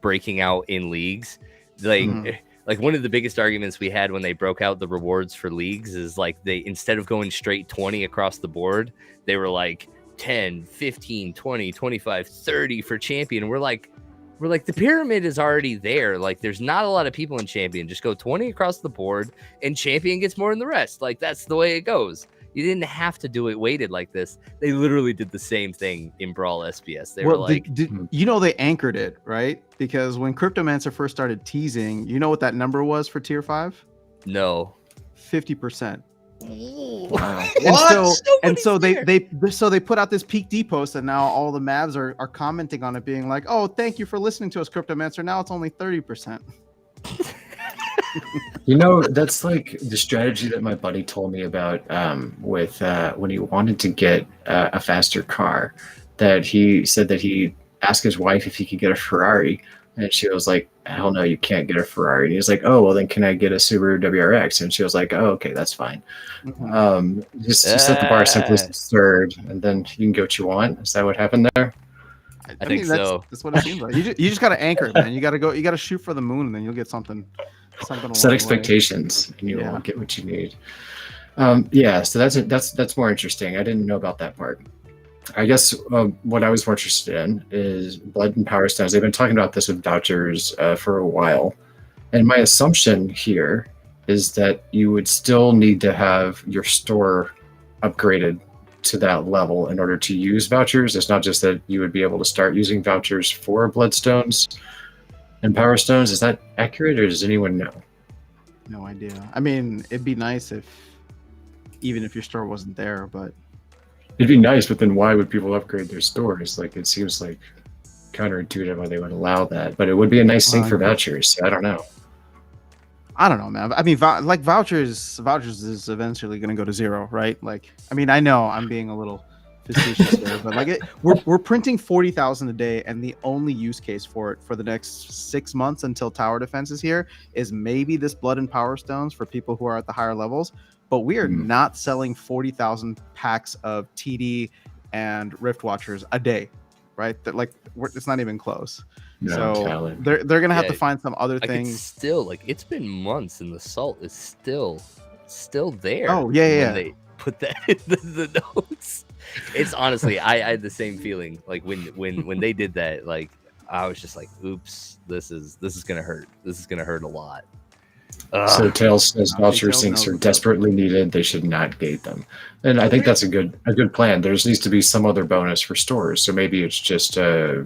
S1: breaking out in leagues. Like one of the biggest arguments we had when they broke out the rewards for leagues is like they, instead of going straight 20 across the board, they were like 10, 15, 20, 25, 30 for champion. We're like the pyramid is already there. Like there's not a lot of people in champion. Just go 20 across the board and champion gets more than the rest. Like that's the way it goes. You didn't have to do it weighted like this. They literally did the same thing in Brawl SPS. They were like,
S5: you know, they anchored it, right? Because when Cryptomancer first started teasing, you know what that number was for tier 5?
S1: no.
S5: 50%.
S2: Wow.
S5: And so they put out this peak D post, and now all the Mavs are commenting on it, being like, "Oh, thank you for listening to us, Cryptomancer. Now it's only 30%."
S2: You know, that's like the strategy that my buddy told me about with when he wanted to get a faster car. That he said that he asked his wife if he could get a Ferrari, and she was like, "Hell no, you can't get a Ferrari." And he was like, "Oh, well then can I get a Subaru WRX?" And she was like, "Oh, okay, that's fine." Just set the bar simply third, and then you can get what you want. Is that what happened there?
S1: I think so.
S5: That's what it seems like. You just got to anchor it, man. You got to shoot for the moon, and then you'll get something.
S2: Set expectations, and you will get what you need. Yeah, so that's more interesting. I didn't know about that part. I guess what I was more interested in is Blood and Power Stones. They've been talking about this with vouchers for a while, and my assumption here is that you would still need to have your store upgraded to that level in order to use vouchers. It's not just that you would be able to start using vouchers for Bloodstones and Power Stones. Is that accurate, or does anyone know?
S5: No idea. I mean, it'd be nice if even if your store wasn't there, but
S2: it'd be nice, but then why would people upgrade their stores? Like, it seems like counterintuitive why they would allow that, but it would be a nice thing for vouchers. So I don't know.
S5: I don't know, man. I mean, like vouchers is eventually going to go to zero, right? Like, I mean, I know I'm being a little facetious there, but like, we're printing 40,000 a day, and the only use case for it for the next 6 months until tower defense is here is maybe this Blood and Power Stones for people who are at the higher levels. But we are not selling 40,000 packs of TD and Rift Watchers a day, right? That it's not even close.
S2: No,
S5: so they're gonna have to find some other things.
S1: It's still like it's been months, and the salt is still there.
S5: Oh yeah.
S1: They put that in the notes. It's honestly, I had the same feeling. Like when they did that, like I was just like, "Oops, this is gonna hurt. This is gonna hurt a lot."
S2: So Tails says voucher sinks are desperately needed. They should not gate them, and I think that's a good plan. There needs to be some other bonus for stores. So maybe it's just a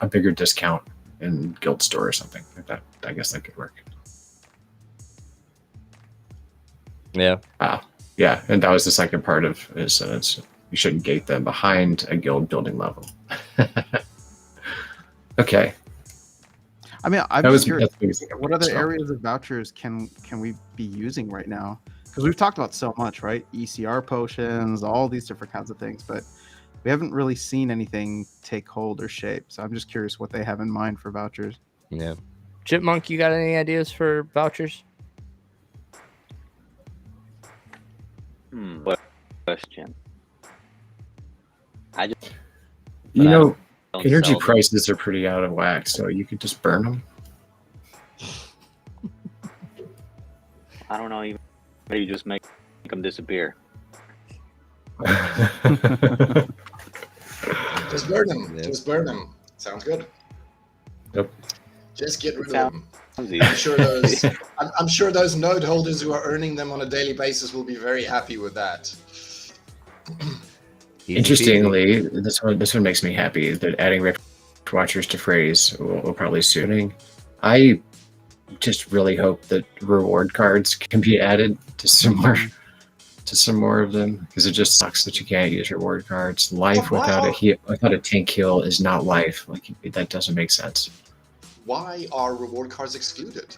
S2: bigger discount in Guild Store or something like that. I guess that could work.
S1: Yeah.
S2: Yeah, and that was the second part of his sentence. You shouldn't gate them behind a guild building level. Okay.
S5: I mean, I'm
S2: that's
S5: curious,
S2: the biggest thing.
S5: what other areas of vouchers can we be using right now? Because we've talked about so much, right? ECR potions, all these different kinds of things. But we haven't really seen anything take hold or shape. So I'm just curious what they have in mind for vouchers.
S1: Yeah. Chipmunk, you got any ideas for vouchers?
S3: What question? I just
S2: You know,
S3: don't
S2: energy
S3: sell them.
S2: prices are pretty out of whack, so you could just burn them.
S3: I don't know. Maybe just make them disappear.
S4: Just burn them.
S1: Yeah.
S4: Just burn them. Sounds good.
S2: Yep.
S4: Just get rid of
S3: Sounds
S4: them.
S3: easy.
S4: I'm sure those node holders who are earning them on a daily basis will be very happy with that.
S1: Easy
S2: Interestingly, this one makes me happy that adding Rift Watchers to phrase will probably suiting. I just really hope that reward cards can be added to some more of them, because it just sucks that you can't use reward cards. Life without a tank heal is not life. Like, that doesn't make sense.
S4: Why are reward cards excluded?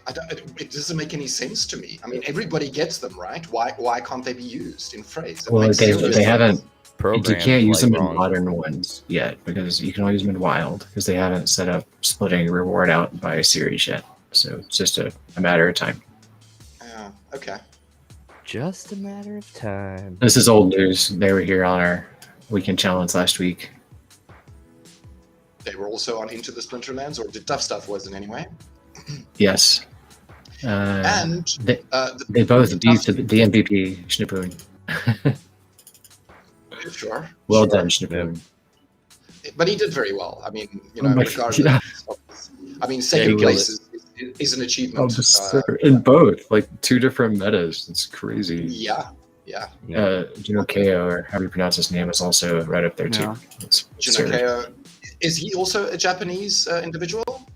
S4: It doesn't make any sense to me. I mean, everybody gets them, right? Why can't they be used in phrase? That
S2: Well,
S4: makes
S2: they
S4: zero
S2: haven't.
S4: sense.
S1: Programmed,
S2: You can't use
S1: like,
S2: them
S1: wrong.
S2: in modern ones yet, because you can only use them in wild, because they haven't set up splitting reward out by series yet. So it's just a matter of time.
S4: Yeah. Okay.
S1: Just a matter of time.
S2: This is old news. They were here on our weekend challenge last week.
S4: They were also on Into the Splinterlands, or did Tough Stuff wasn't anyway.
S2: Yes.
S4: And
S2: They both beat the MVP, Schnippoon.
S4: sure.
S2: Well
S4: sure.
S2: done, Schnippoon.
S4: But he did very well. I mean, you know,
S2: Oh my-
S4: regardless.
S2: yeah.
S4: I mean, second
S1: he
S4: place is an achievement.
S2: In both, like 2 different metas. It's crazy.
S4: Yeah.
S2: Junokeo, or however you pronounce his name, is also right up there too.
S5: Yeah.
S2: It's absurd.
S4: Junokeo, is he also a Japanese individual?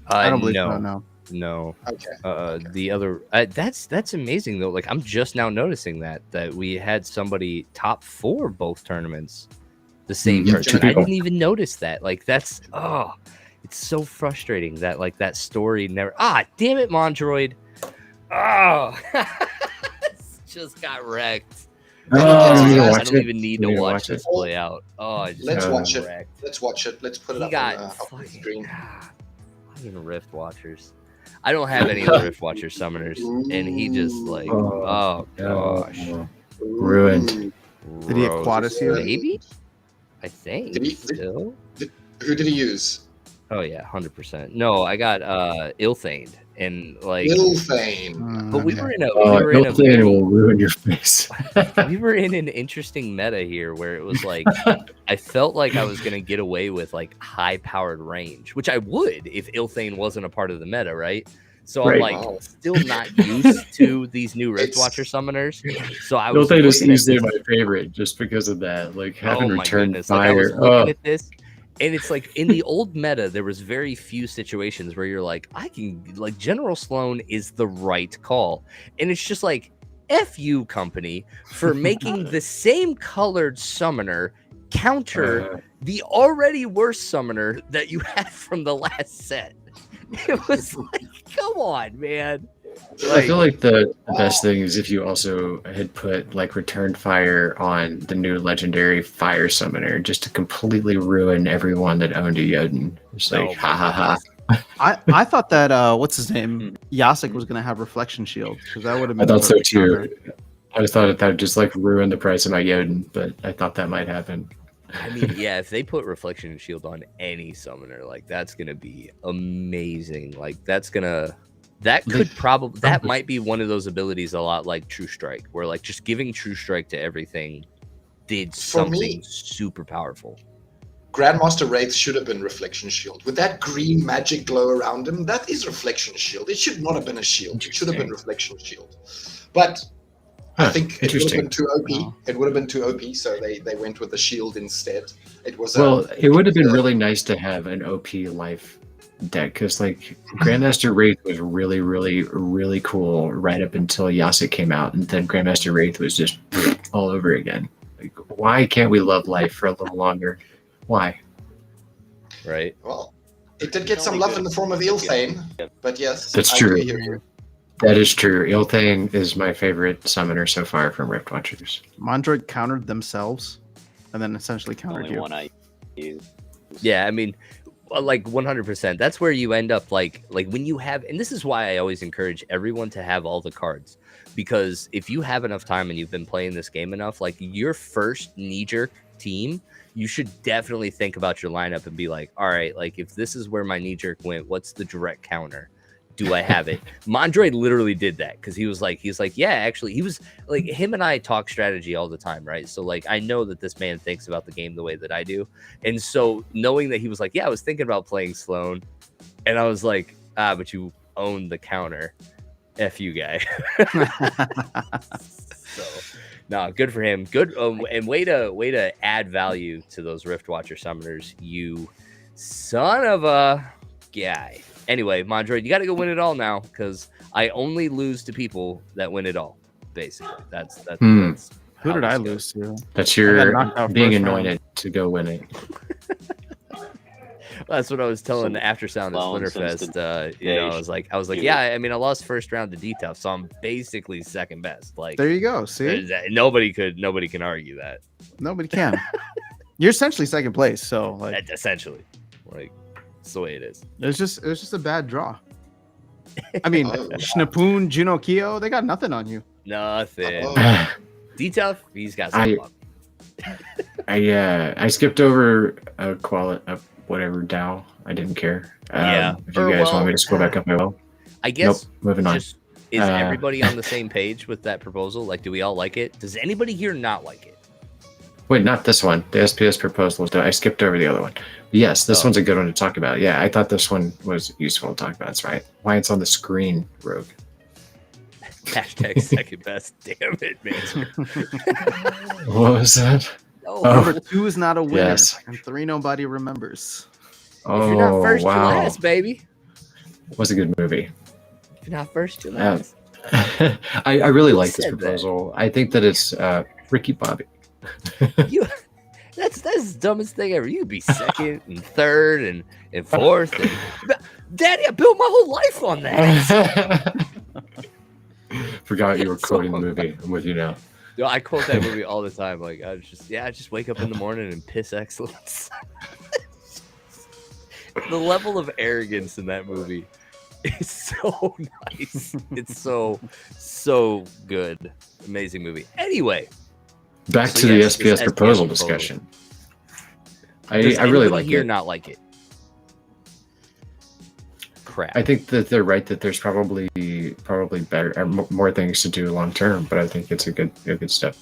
S5: I don't believe
S1: no.
S5: so. No.
S1: No.
S4: Okay.
S1: The other that's amazing though. Like, I'm just now noticing that we had somebody top 4 both tournaments, the same
S2: Yeah,
S1: person.
S2: two
S1: I
S2: people.
S1: didn't even notice that. Like, that's it's so frustrating that like that story never. Damn it, Mondroid. Just got wrecked.
S2: Oh,
S4: I
S2: you
S4: don't
S1: I don't even need to
S2: You
S1: watch
S2: it.
S1: this play out. I just
S4: Let's
S1: got
S4: watch it.
S1: wrecked.
S4: Let's watch it. Let's put it
S1: He
S4: up
S1: got
S4: on the
S1: fucking
S4: screen.
S1: fucking Rift Watchers. I don't have any of the Rift Watcher summoners, and he just like,
S2: Oh,
S1: gosh,
S2: Ruined.
S5: Did he have
S1: Gross.
S5: Quadus here?
S1: Maybe, I think.
S4: Did he-
S1: Still?
S4: Who did he use?
S1: Oh yeah, 100%. No, I got Ilthaned, and like,
S4: Ilthane.
S1: but we
S5: Okay.
S1: were in a
S2: Ilthane will ruin your face.
S1: we were in an interesting meta here where it was like I felt like I was gonna get away with like high powered range, which I would if Ilthane wasn't a part of the meta, right? So I'm
S2: Right.
S1: like
S4: Wow.
S1: still not used to these new Rift
S4: It's-
S1: Watcher summoners. So I was
S2: Ilthane is
S1: looking at
S2: easily
S1: this-
S2: my favorite just because of that. Like, having
S1: my
S2: returned
S1: goodness. Like, I was
S2: fire.
S1: looking at this, and it's like in the old meta, there was very few situations where you're like, I can like General Sloan is the right call, and it's just like, F you, company, for making the same colored summoner counter the already worse summoner that you had from the last set. It was like, come on, man.
S2: I feel like the best thing is if you also had put like returned fire on the new legendary fire summoner, just to completely ruin everyone that owned a Jotun. It's like,
S1: Oh,
S2: ha ha ha.
S5: I thought that what's his name, Yasik was gonna have reflection shield, because that would have
S2: I
S5: been.
S2: thought so
S5: perfect counter.
S2: too. I just thought that would just like ruin the price of my Jotun, but I thought that might happen.
S1: I mean, yeah, if they put reflection shield on any summoner, like that's gonna be amazing. Like that could probably that might be one of those abilities a lot like True Strike, where like just giving True Strike to everything did
S4: For me-
S1: something super powerful.
S4: Grandmaster Wraith should have been Reflection Shield. With that green magic glow around him, that is Reflection Shield. It should not have been a shield. It should have been Reflection Shield. But I think it would have been too OP.
S5: Wow.
S4: It would have been too OP, so they went with the shield instead. It was
S2: Well, it would have been really nice to have an OP life deck, because like Grandmaster Wraith was really, really, really cool right up until Yasik came out, and then Grandmaster Wraith was just all over again. Like, why can't we love life for a little longer? Why?
S1: Right?
S4: well, it did get some love in the form of Ilthane, but yes,
S2: That's
S4: I
S2: true.
S4: do hear you.
S2: That is true. Ilthane is my favorite summoner so far from Rift Watchers.
S5: Mondroid countered themselves. and then essentially
S3: The
S5: countered
S3: only
S5: you.
S3: one I use.
S1: Yeah, I mean, like 100%. That's where you end up like when you have, and this is why I always encourage everyone to have all the cards, because if you have enough time and you've been playing this game enough, like your first knee-jerk team, you should definitely think about your lineup and be like, all right, like if this is where my knee-jerk went, what's the direct counter? Do I have it? Mondroid literally did that because he's like, yeah, actually, he was like, him and I talk strategy all the time, right? So like, I know that this man thinks about the game the way that I do, and so knowing that he was like, yeah, I was thinking about playing Sloan, and I was like, but you own the counter, F you guy. So, no, good for him. Good, and way to add value to those Rift Watcher summoners, you son of a guy. Anyway, Mondroid, you got to go win it all now because I only lose to people that win it all. Basically, that's
S5: Who
S1: how
S5: did I
S1: this goes.
S5: lose to?
S2: That's
S5: I
S2: your
S5: got knocked out
S2: being
S5: first round.
S2: anointed to go win it.
S1: That's what I was telling
S3: So,
S1: the after sound at
S3: Sloan since
S1: Splinterfest. You know, I was like, yeah, I mean, I lost first round to D-Tough, so I'm basically second best. Like,
S5: There you go. See,
S1: nobody can argue that.
S5: nobody can. You're essentially second place, so like
S1: Essentially, like, it's the way it is.
S5: it was just a bad draw. I mean,
S4: Oh, wow.
S5: Schnapoon, Juno Kyo, they got nothing on you.
S1: Nothing.
S4: Oh.
S1: D-Tough, he's got some luck.
S2: I skipped over a whatever Dow. I didn't care.
S1: Yeah.
S2: If you guys want me to scroll back up, I will.
S1: I guess.
S2: Nope. Moving on.
S1: Just, is everybody on the same page with that proposal? Like, do we all like it? Does anybody here not like it?
S2: Wait, not this one. The SPS proposal. I skipped over the other one. Yes, this one's a good one to talk about. Yeah, I thought this one was useful to talk about. That's right. Why it's on the screen, Rogue.
S1: Hashtag second best. Damn it, man.
S2: What was that?
S1: No.
S2: Oh.
S5: Number 2 is not a winner,
S2: Yes.
S5: and 3 nobody remembers.
S2: Oh,
S1: If you're not first, you're
S2: wow.
S1: last, baby.
S2: It was a good movie.
S1: If you're not first, you're last.
S2: I really
S1: Who
S2: like this
S1: said that?
S2: proposal. I think that it's Ricky Bobby.
S1: You, that's the dumbest thing ever. You could be second and third and fourth. And, Daddy, I built my whole life on that.
S2: Forgot you were
S1: It's
S2: quoting the
S1: so
S2: movie. I'm with you now.
S1: No, I quote that movie all the time. Like, I just wake up in the morning and piss excellence. The level of arrogance in that movie is so nice. It's so good. Amazing movie. Anyway,
S2: Back
S1: So
S2: to the
S1: yes, this
S2: SPS proposal
S1: SPS
S2: discussion.
S1: does
S2: I really
S1: anybody
S2: like
S1: here
S2: it.
S1: not like it? Crap.
S2: I think that they're right that there's probably better more things to do long term, but I think it's a good step.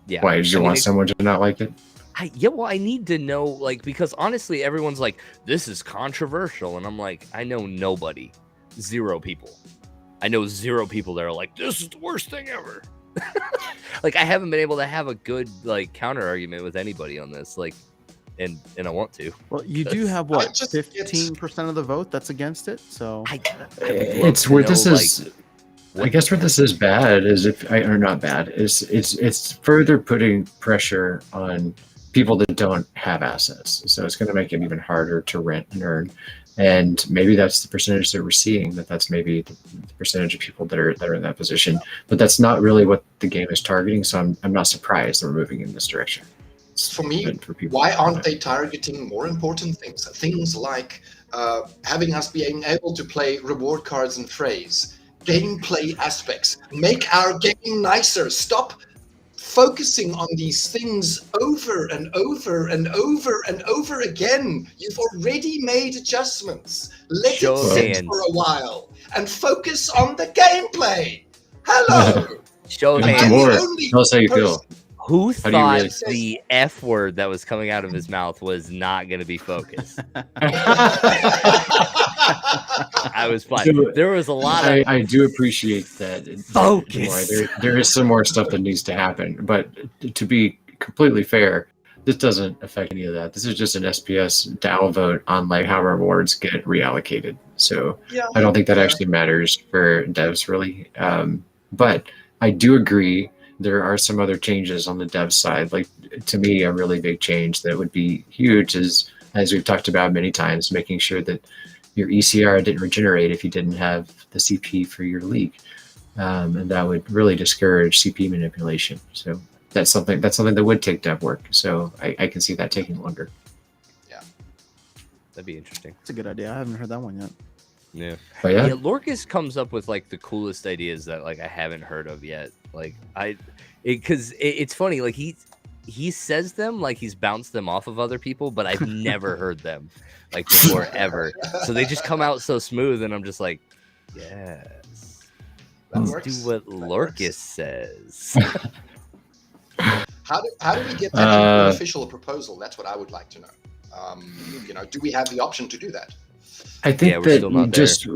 S1: Yeah.
S2: Why did you
S1: I mean,
S2: want someone to not like it?
S1: I need to know, like, because honestly, everyone's like, this is controversial, and I'm like, I know nobody, 0 people. I know 0 people that are like, this is the worst thing ever. Like, I haven't been able to have a good like counter argument with anybody on this, like, and I want to.
S5: Well, you do have
S4: I
S5: what,
S4: just-
S5: 15% of the vote that's against it. So
S1: I would
S2: It's
S1: love
S2: where
S1: to
S2: this
S1: know,
S2: is.
S1: like,
S2: I guess where this is bad is or not bad is it's further putting pressure on people that don't have assets. So it's going to make it even harder to rent and earn. And maybe that's the percentage that we're seeing. That's maybe the percentage of people that are in that position. But that's not really what the game is targeting. So I'm not surprised they're moving in this direction. It's
S4: For me,
S2: good for people.
S4: why aren't they targeting more important things? Things like having us being able to play reward cards and phrase, gameplay aspects, make our game nicer. Stop focusing on these things over and over and over and over again. You've already made adjustments. Let
S1: Show
S4: it
S1: of
S4: sit
S1: hands.
S4: for a while and focus on the gameplay. Hello.
S1: Show of
S2: Give it
S1: hands.
S2: some more.
S4: the only
S2: Tell us how you feel.
S4: person-
S1: Who
S2: How do you
S1: thought
S2: really-
S1: the F word that was coming out of his mouth was not going to be focused? I was fine.
S2: So,
S1: There was a lot of
S2: I do appreciate that.
S1: Focus.
S2: There is some more stuff that needs to happen, but to be completely fair, this doesn't affect any of that. This is just an SPS DAO vote on like how rewards get reallocated. So
S4: Yeah.
S2: I don't think that actually matters for devs really. But I do agree there are some other changes on the dev side. Like to me, a really big change that would be huge is, as we've talked about many times, making sure that your ECR didn't regenerate if you didn't have the CP for your league. And that would really discourage CP manipulation. So that's something that would take dev work. So I can see that taking longer.
S1: That'd be interesting.
S5: It's a good idea. I haven't heard that one yet.
S1: Yeah.
S2: But yeah,
S1: Lorcas comes up with like the coolest ideas that like I haven't heard of yet. Like because it's funny. Like he says them like he's bounced them off of other people, but I've never heard them like before ever. So they just come out so smooth, and I'm just like, yes, let's do what Lorcas says.
S4: How do we get that into an official proposal? That's what I would like to know. Do we have the option to do that?
S2: I think that you just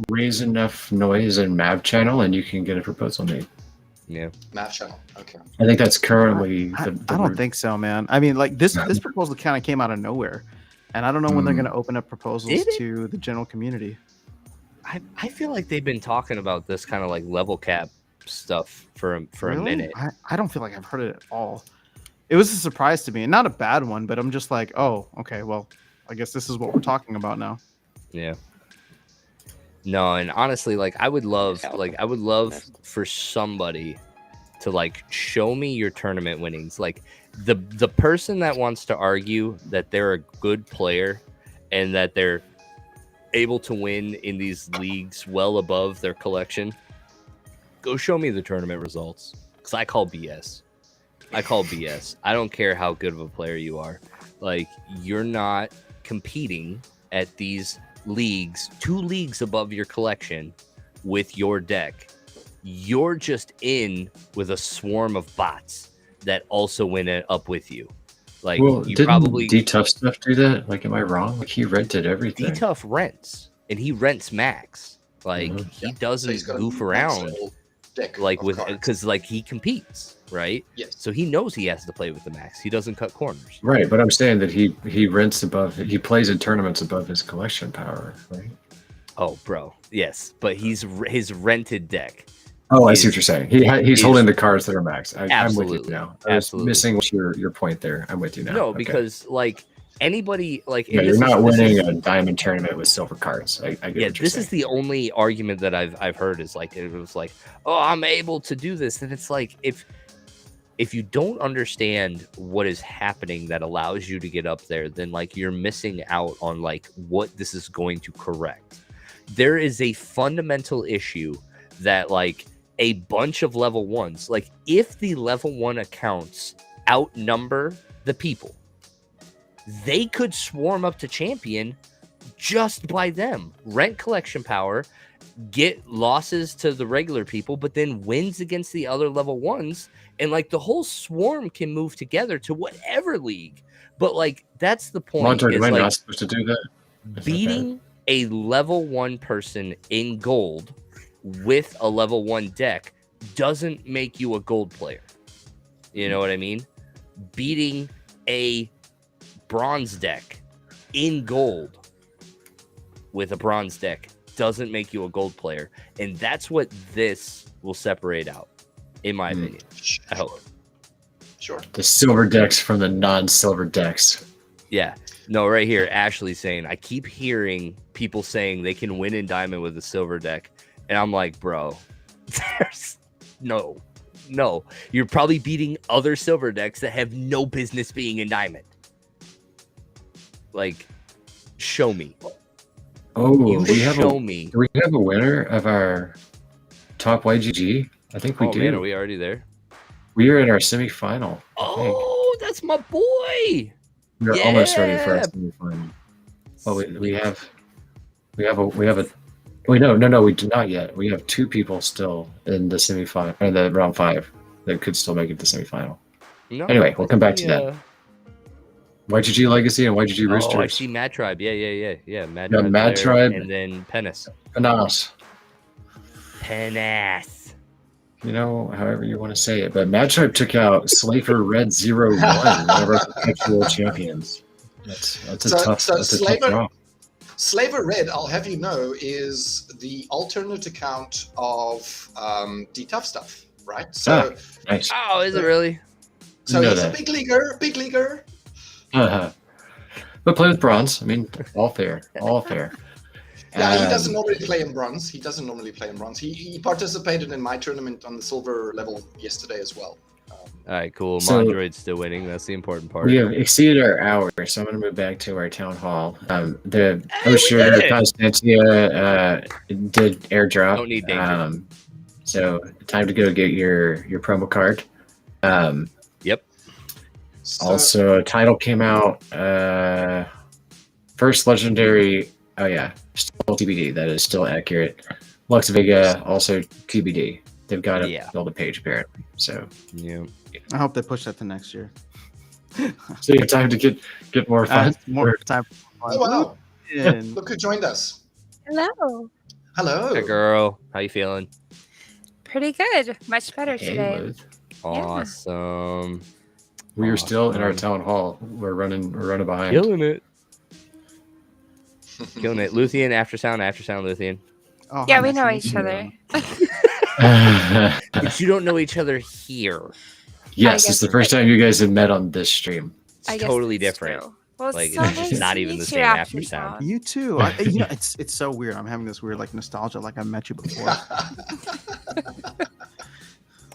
S2: raise enough noise in Mav channel and you can get a proposal made.
S1: Yeah,
S4: Mav channel. Okay.
S2: I think that's currently
S5: I don't think so, man. I mean, like this proposal kind of came out of nowhere, and I don't know when they're going to open up proposals to the general community.
S1: I feel like they've been talking about this kind of like level cap stuff for a minute.
S5: I don't feel like I've heard it at all. It was a surprise to me, and not a bad one, but I'm just like, oh, okay, well, I guess this is what we're talking about now.
S1: Yeah. No, and honestly, like I would love for somebody to like show me your tournament winnings. Like the person that wants to argue that they're a good player and that they're able to win in these leagues well above their collection, go show me the tournament results. Because I call BS. I don't care how good of a player you are. Like, you're not competing at these leagues, 2 leagues above your collection with your deck. You're just in with a swarm of bots that also win it up with you. Like,
S2: well,
S1: you
S2: didn't
S1: probably
S2: D-Tough stuff do that? Like, am I wrong? Like, he rented everything.
S1: D-Tough rents, and he rents max. Like, he doesn't goof around. Like with because like he competes, right?
S4: Yes.
S1: So he knows he has to play with the max. He doesn't cut corners.
S2: Right, but I'm saying that he rents above. He plays in tournaments above his collection power, right?
S1: Oh, bro, yes, but his rented deck.
S2: Oh, I see what you're saying. He's holding the cards that are max. I'm with you now. I was
S1: Absolutely.
S2: missing your point there. I'm with you now.
S1: No,
S2: Okay.
S1: because like anybody like
S2: you're not winning a diamond tournament with silver cards. I get what you're
S1: this
S2: saying.
S1: is the only argument that I've heard is like it was like, oh, I'm able to do this, and it's like if you don't understand what is happening that allows you to get up there, then like you're missing out on like what this is going to correct. There is a fundamental issue that like a bunch of level 1s, like if the level 1 accounts outnumber the people, they could swarm up to champion just by them. Rent collection power, get losses to the regular people, but then wins against the other level 1s. And like the whole swarm can move together to whatever league. But like that's the point.
S2: Montour, am I
S1: like,
S2: not supposed to do that?
S1: beating a level 1 person in gold with a level 1 deck doesn't make you a gold player. You know what I mean? Beating a bronze deck in gold with a bronze deck doesn't make you a gold player, and that's what this will separate out, in my opinion. I hope.
S4: Sure.
S2: The silver decks from the non-silver decks.
S1: Yeah. No, right here, Ashley saying, I keep hearing people saying they can win in diamond with a silver deck, and I'm like, bro, there's no. You're probably beating other silver decks that have no business being in diamond. Like, show me.
S2: Oh,
S1: Do we have
S2: a winner of our top YGG? I think we do.
S1: Man, are we already there?
S2: We are in our semifinal.
S1: Oh, that's my boy.
S2: We're almost ready for our semifinal. Oh, we have a. Wait, no, we do not yet. We have 2 people still in the semifinal or the round 5 that could still make it to semifinal.
S1: No,
S2: anyway, we'll come back to that. YGG Legacy and YGG Roosters.
S1: Oh, I see Mad Tribe. Yeah.
S2: Mad Tribe.
S1: And then Penis.
S2: Penis. You know, however you want to say it. But Mad Tribe took out Slaver Red 01, one of our perpetual champions. That's a tough draw.
S4: Slaver Red, I'll have you know, is the alternate account of D-Tough stuff, right? So,
S2: nice.
S1: Oh, is it really?
S4: So he's a big leaguer.
S2: But play with bronze. I mean, all fair.
S4: Yeah, he doesn't normally play in bronze. He participated in my tournament on the silver level yesterday as well.
S1: All right, cool.
S2: So-
S1: Mondroid's still winning. That's the important part.
S2: We have exceeded our hour, so I'm going to move back to our town hall. The
S1: Hey, we
S2: Osher
S1: did it!
S2: Constantia did airdrop.
S1: Don't need danger.
S2: So time to go get your promo card.
S1: Yep.
S4: So,
S2: Also, a title came out. First legendary. Oh yeah, still TBD. That is still accurate. Lux Vega also TBD. They've got to
S1: Yeah.
S2: build a page apparently. So
S1: Yeah.
S5: I hope they push that to next year.
S2: you have time to get more fun.
S5: More time for fun.
S4: oh, wow.
S5: And
S4: Look who joined us.
S6: Hello.
S4: Hello.
S1: Hey, girl. How you feeling?
S6: Pretty good. Much better
S2: Hey,
S6: today.
S2: Liz.
S1: Awesome.
S2: We are still in our
S1: Awesome.
S2: town hall. We're running behind.
S1: Killing it. Killing it. Luthien, after sound, Luthien.
S5: oh,
S6: Yeah,
S5: hi,
S6: we
S5: nice
S6: know
S5: to meet
S6: each
S5: you.
S6: other.
S1: But you don't know each other here.
S2: Yes,
S6: guess
S2: it's the first time you guys have met on this stream.
S1: It's
S6: I guess
S1: totally
S6: that's
S1: different.
S6: true. Well,
S1: Like,
S6: so
S1: it's just
S6: nice
S1: not
S6: to
S1: even the
S6: meet
S1: same
S6: you
S1: after sound.
S5: You too. It's so weird. I'm having this weird like nostalgia, like I met you before.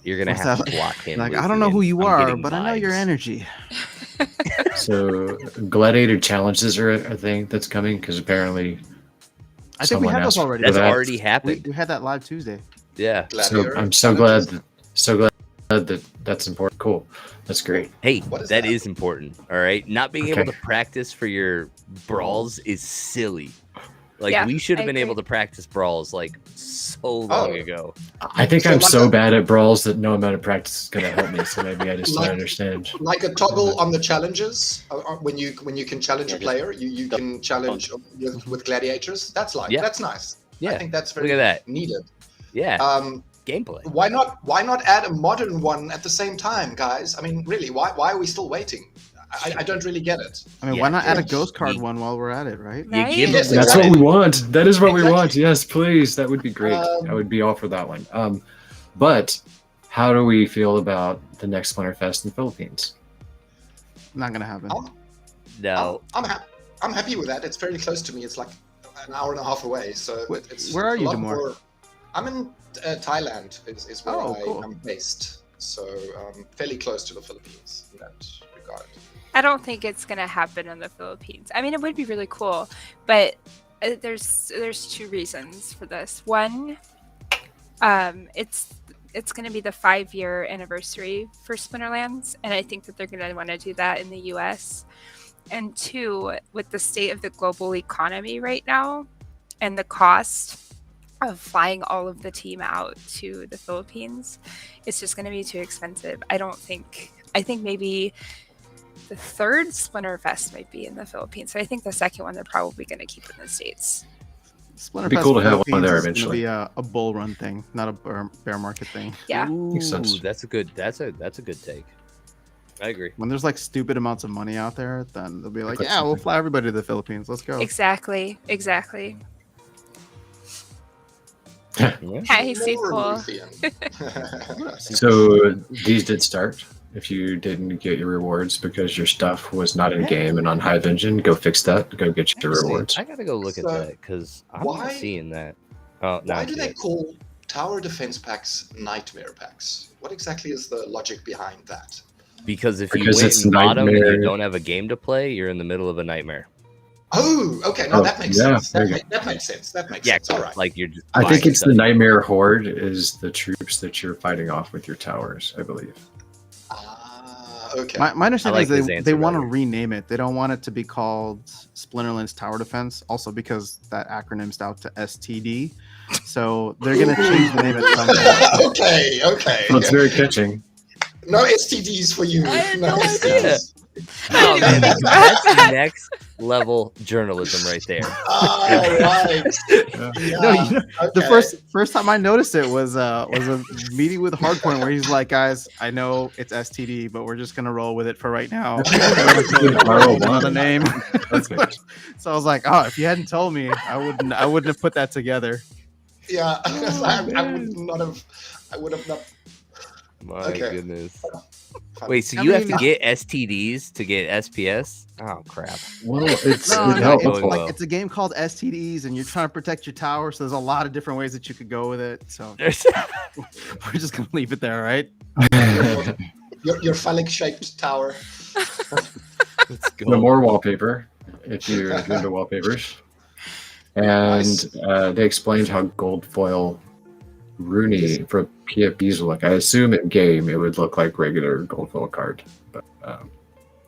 S1: You're gonna
S5: What's
S1: have
S5: that?
S1: to block him.
S5: Like I don't know who you
S1: I'm
S5: are,
S1: getting
S5: but I know your
S1: vibes.
S5: energy.
S2: So gladiator challenges are a thing that's coming because apparently
S5: I think we
S2: someone
S5: had those
S2: asked
S5: already.
S2: for
S1: That's
S2: that.
S1: already
S5: We
S1: happened.
S5: had that live Tuesday.
S1: Yeah.
S2: So
S4: Gladiator
S2: I'm so
S4: challenges?
S2: glad that that's important. Cool, that's great.
S1: Hey,
S4: What is
S1: that
S4: that?
S1: is important. All right. Not being able
S2: Okay.
S1: to practice for your brawls is silly. Like
S6: Yeah,
S1: we should have
S6: I
S1: been able
S6: agree.
S1: to practice brawls like so long ago.
S2: I think
S4: So
S2: I'm
S4: like
S2: so
S4: a-
S2: bad at brawls that no amount of practice is gonna help me. So maybe I just
S4: Like-
S2: don't understand.
S4: Like a toggle on the challenges when you can challenge a
S3: Yeah, just-
S4: player, you can challenge with gladiators. That's
S1: Yeah.
S4: that's nice. I
S1: Yeah.
S4: think that's
S1: Look
S4: very
S1: at that.
S4: needed.
S1: Yeah.
S4: Um,
S1: Gameplay.
S4: why not add a modern one at the same time, guys? I mean, really, why are we still waiting? I don't really get it.
S5: I mean,
S1: Yeah,
S5: why not add a
S4: yeah.
S5: ghost card
S1: You-
S5: one while we're at it, right?
S1: You
S6: Right?
S1: give
S4: Yes,
S1: them
S2: That's
S1: the-
S2: what we want. That is what we
S4: Exactly.
S2: want. Yes, please. That would be great. I would be all for that one. But how do we feel about the next Splinterfest in the Philippines?
S5: Not gonna happen.
S4: Oh.
S1: No.
S4: I'm happy with that. It's very close to me. It's like an hour and a half away. So it's
S5: Where are
S4: it's a
S5: you,
S4: lot
S5: Jamar?
S4: more- I'm in Thailand. Is where
S5: Oh, cool.
S4: I'm based. So fairly close to the Philippines in that regard.
S6: I don't think it's gonna happen in the Philippines. I mean, it would be really cool, but there's two reasons for this. One, it's gonna be the 5-year anniversary for Splinterlands, and I think that they're gonna want to do that in the U.S. And two, with the state of the global economy right now, and the cost of flying all of the team out to the Philippines, it's just gonna be too expensive. I think maybe the third Splinterfest might be in the Philippines. So I think the second one they're probably going to keep in the States.
S2: It'd be cool to have one there
S5: Philippines is gonna
S2: eventually.
S5: be a bull run thing, not a bear market thing.
S6: Yeah.
S2: Makes sense.
S1: Ooh, that's a good take. I agree.
S5: When there's like stupid amounts of money out there, then they'll be like,
S2: Like
S5: yeah, we'll
S2: something.
S5: fly everybody to the Philippines. Let's go.
S6: Exactly.
S1: Yeah.
S6: Hey,
S4: More
S6: sequel.
S4: Luthien.
S2: So these did start. If you didn't get your rewards because your stuff was not in game and on Hive Engine, go fix that. Go get your
S1: Actually,
S2: rewards.
S1: I gotta go look
S4: So,
S1: at that because I'm not
S4: why-
S1: seeing that. Oh, no.
S4: Why do they call tower defense packs nightmare packs? What exactly is the logic behind that?
S1: Because if
S2: Because
S1: you
S2: it's
S1: win bottom and
S2: nightmare.
S1: you don't have a game to play, you're in the middle of a nightmare.
S4: Oh, okay. No,
S2: Oh,
S4: that makes
S2: yeah,
S4: sense.
S2: there
S4: That,
S2: you
S4: that makes sense. That makes
S1: Yeah,
S4: sense. All right.
S1: like you're just.
S2: I think
S1: buying
S2: it's the
S1: stuff.
S2: Nightmare Horde is the troops that you're fighting off with your towers, I believe.
S4: Okay.
S5: My understanding
S1: like
S5: is
S1: this answer
S5: they want to
S1: better.
S5: rename it. They don't want it to be called Splinterlands Tower Defense, also because that acronym's out to STD. So they're going to change the name at some point.
S4: okay.
S2: Well, it's very catching.
S4: No STDs for you.
S1: I had
S4: no
S1: no
S4: STDs.
S1: idea. Oh, man, that's next level journalism right there.
S4: Oh, right.
S2: Yeah.
S4: Yeah,
S5: No, you know, the
S4: okay.
S5: first time I noticed it was a meeting with Hardpoint where he's like, guys, I know it's STD, but we're just gonna roll with it for right now. The name.
S2: Perfect.
S5: So I was like, oh, if you hadn't told me, I wouldn't have put that together.
S4: Yeah,
S1: Oh,
S4: I
S1: man.
S4: would have not.
S1: My
S4: Okay.
S1: goodness. Wait, so
S5: I
S1: you have to
S5: mean-
S1: get STDs to get SPS? Oh crap.
S2: Well, it's
S5: No,
S2: it
S5: no,
S2: helps.
S5: it's,
S1: Well.
S5: it's a game called STDs, and you're trying to protect your tower. So there's a lot of different ways that you could go with it. So
S1: There's
S5: we're just gonna leave it there, right?
S4: your phallic-shaped tower.
S1: Let's go.
S2: No more wallpaper if you're into wallpapers. And they explained how gold foil Rooney for PFPs will look. I assume in game it would look like regular gold foil card, but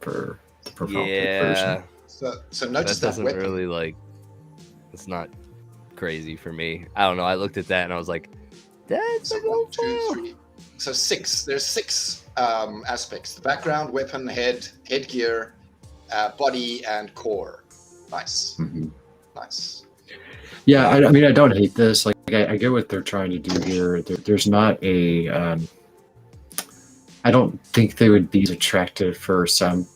S2: for the profile pic version.
S4: So notice
S1: that
S4: that
S1: doesn't
S4: weapon.
S1: really like. It's not crazy for me. I don't know. I looked at that and I was like, "That's
S4: So
S1: a
S4: 1,
S1: gold
S4: 2,
S1: foil."
S4: 3. So 6. There's 6 aspects: the background, weapon, headgear, body, and core. Nice.
S2: Mhm.
S4: Nice.
S2: Yeah, I mean, I don't hate this. Like, I get what they're trying to do here. There's not a. I don't think they would be attractive for some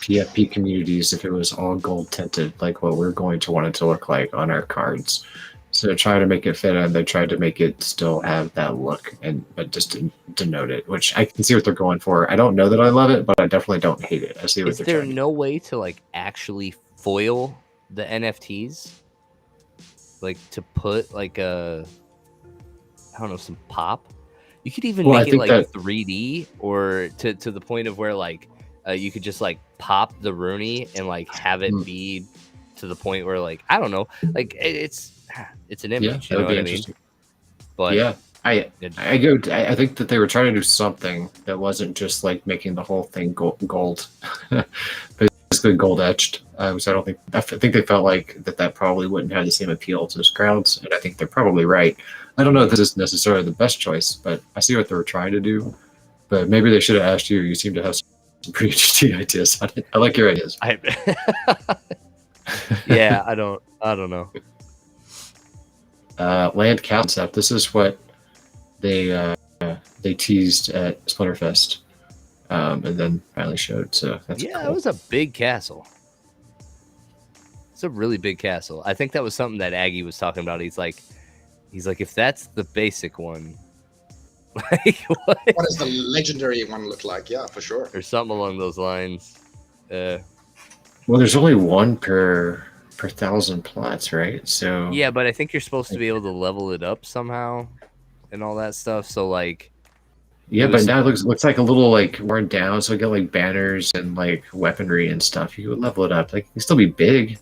S2: PFP communities if it was all gold tinted, like what we're going to want it to look like on our cards. So they're trying to make it fit, and they tried to make it still have that look, but just to denote it, which I can see what they're going for. I don't know that I love it, but I definitely don't hate it. I see what
S1: Is
S2: they're
S1: there
S2: trying to
S1: no way to like actually foil the NFTs? Like to put like I don't know, some pop. You could even
S2: Well, I
S1: make it
S2: think
S1: like
S2: that-
S1: 3D or to the point of where like you could just like pop the Rooney and like have it be to the point where like I don't know, like it's an image.
S2: Yeah,
S1: you
S2: that
S1: know
S2: would be
S1: what I mean?
S2: interesting.
S1: But
S2: Yeah, I think that they were trying to do something that wasn't just like making the whole thing gold, basically gold etched. So I think they felt like that probably wouldn't have the same appeal to those crowds, and I think they're probably right. I don't know if this is necessarily the best choice, but I see what they were trying to do. But maybe they should have asked you. You seem to have some pretty interesting ideas on it. I like your ideas.
S1: Yeah, I don't know.
S2: Land concept. This is what they teased at Splinterfest, and then finally showed. So that's
S1: Yeah,
S2: cool.
S1: it was a big castle. It's a really big castle. I think that was something that Aggie was talking about. He's like, if that's the basic one, like what
S4: does the legendary one look like? Yeah, for sure.
S1: or something along those lines.
S2: Well, there's only one per 1,000 plots, right? So
S1: Yeah, but I think you're supposed to be able to level it up somehow and all that stuff. So like,
S2: yeah,
S1: it
S2: but
S1: was-
S2: now it looks like a little like worn down. So we got like banners and like weaponry and stuff. You could level it up. Like it can still be big.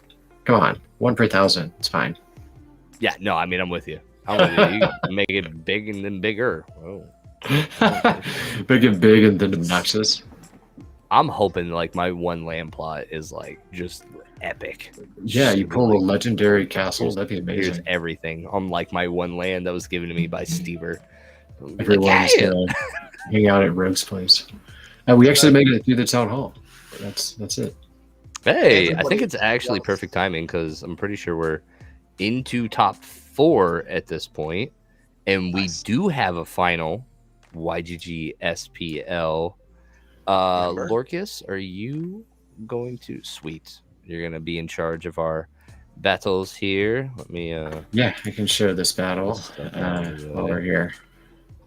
S2: Come on, 1 per 1,000. It's fine.
S1: yeah, no, I mean I'm with you. You can make it big and then bigger. Oh.
S2: Make it big and then obnoxious.
S1: I'm hoping like my one land plot is like just epic.
S2: Yeah, you
S1: Just
S2: pull
S1: like,
S2: a legendary castle. That'd be
S1: here's
S2: amazing.
S1: everything on like my one land that was given to me by Stever.
S2: Everyone's gonna hang out at Rogue's place. We actually made it through the town hall. That's it.
S1: Hey, I think
S4: Everybody
S1: it's actually
S4: loves-
S1: perfect timing because I'm pretty sure we're into top 4 at this point, and we
S4: Nice.
S1: do have a final YGG SPL.
S4: Remember?
S1: Lorcus, are you going to? Sweet, you're gonna be in charge of our battles here. Let me.
S2: Yeah, I can show this battle while we're here.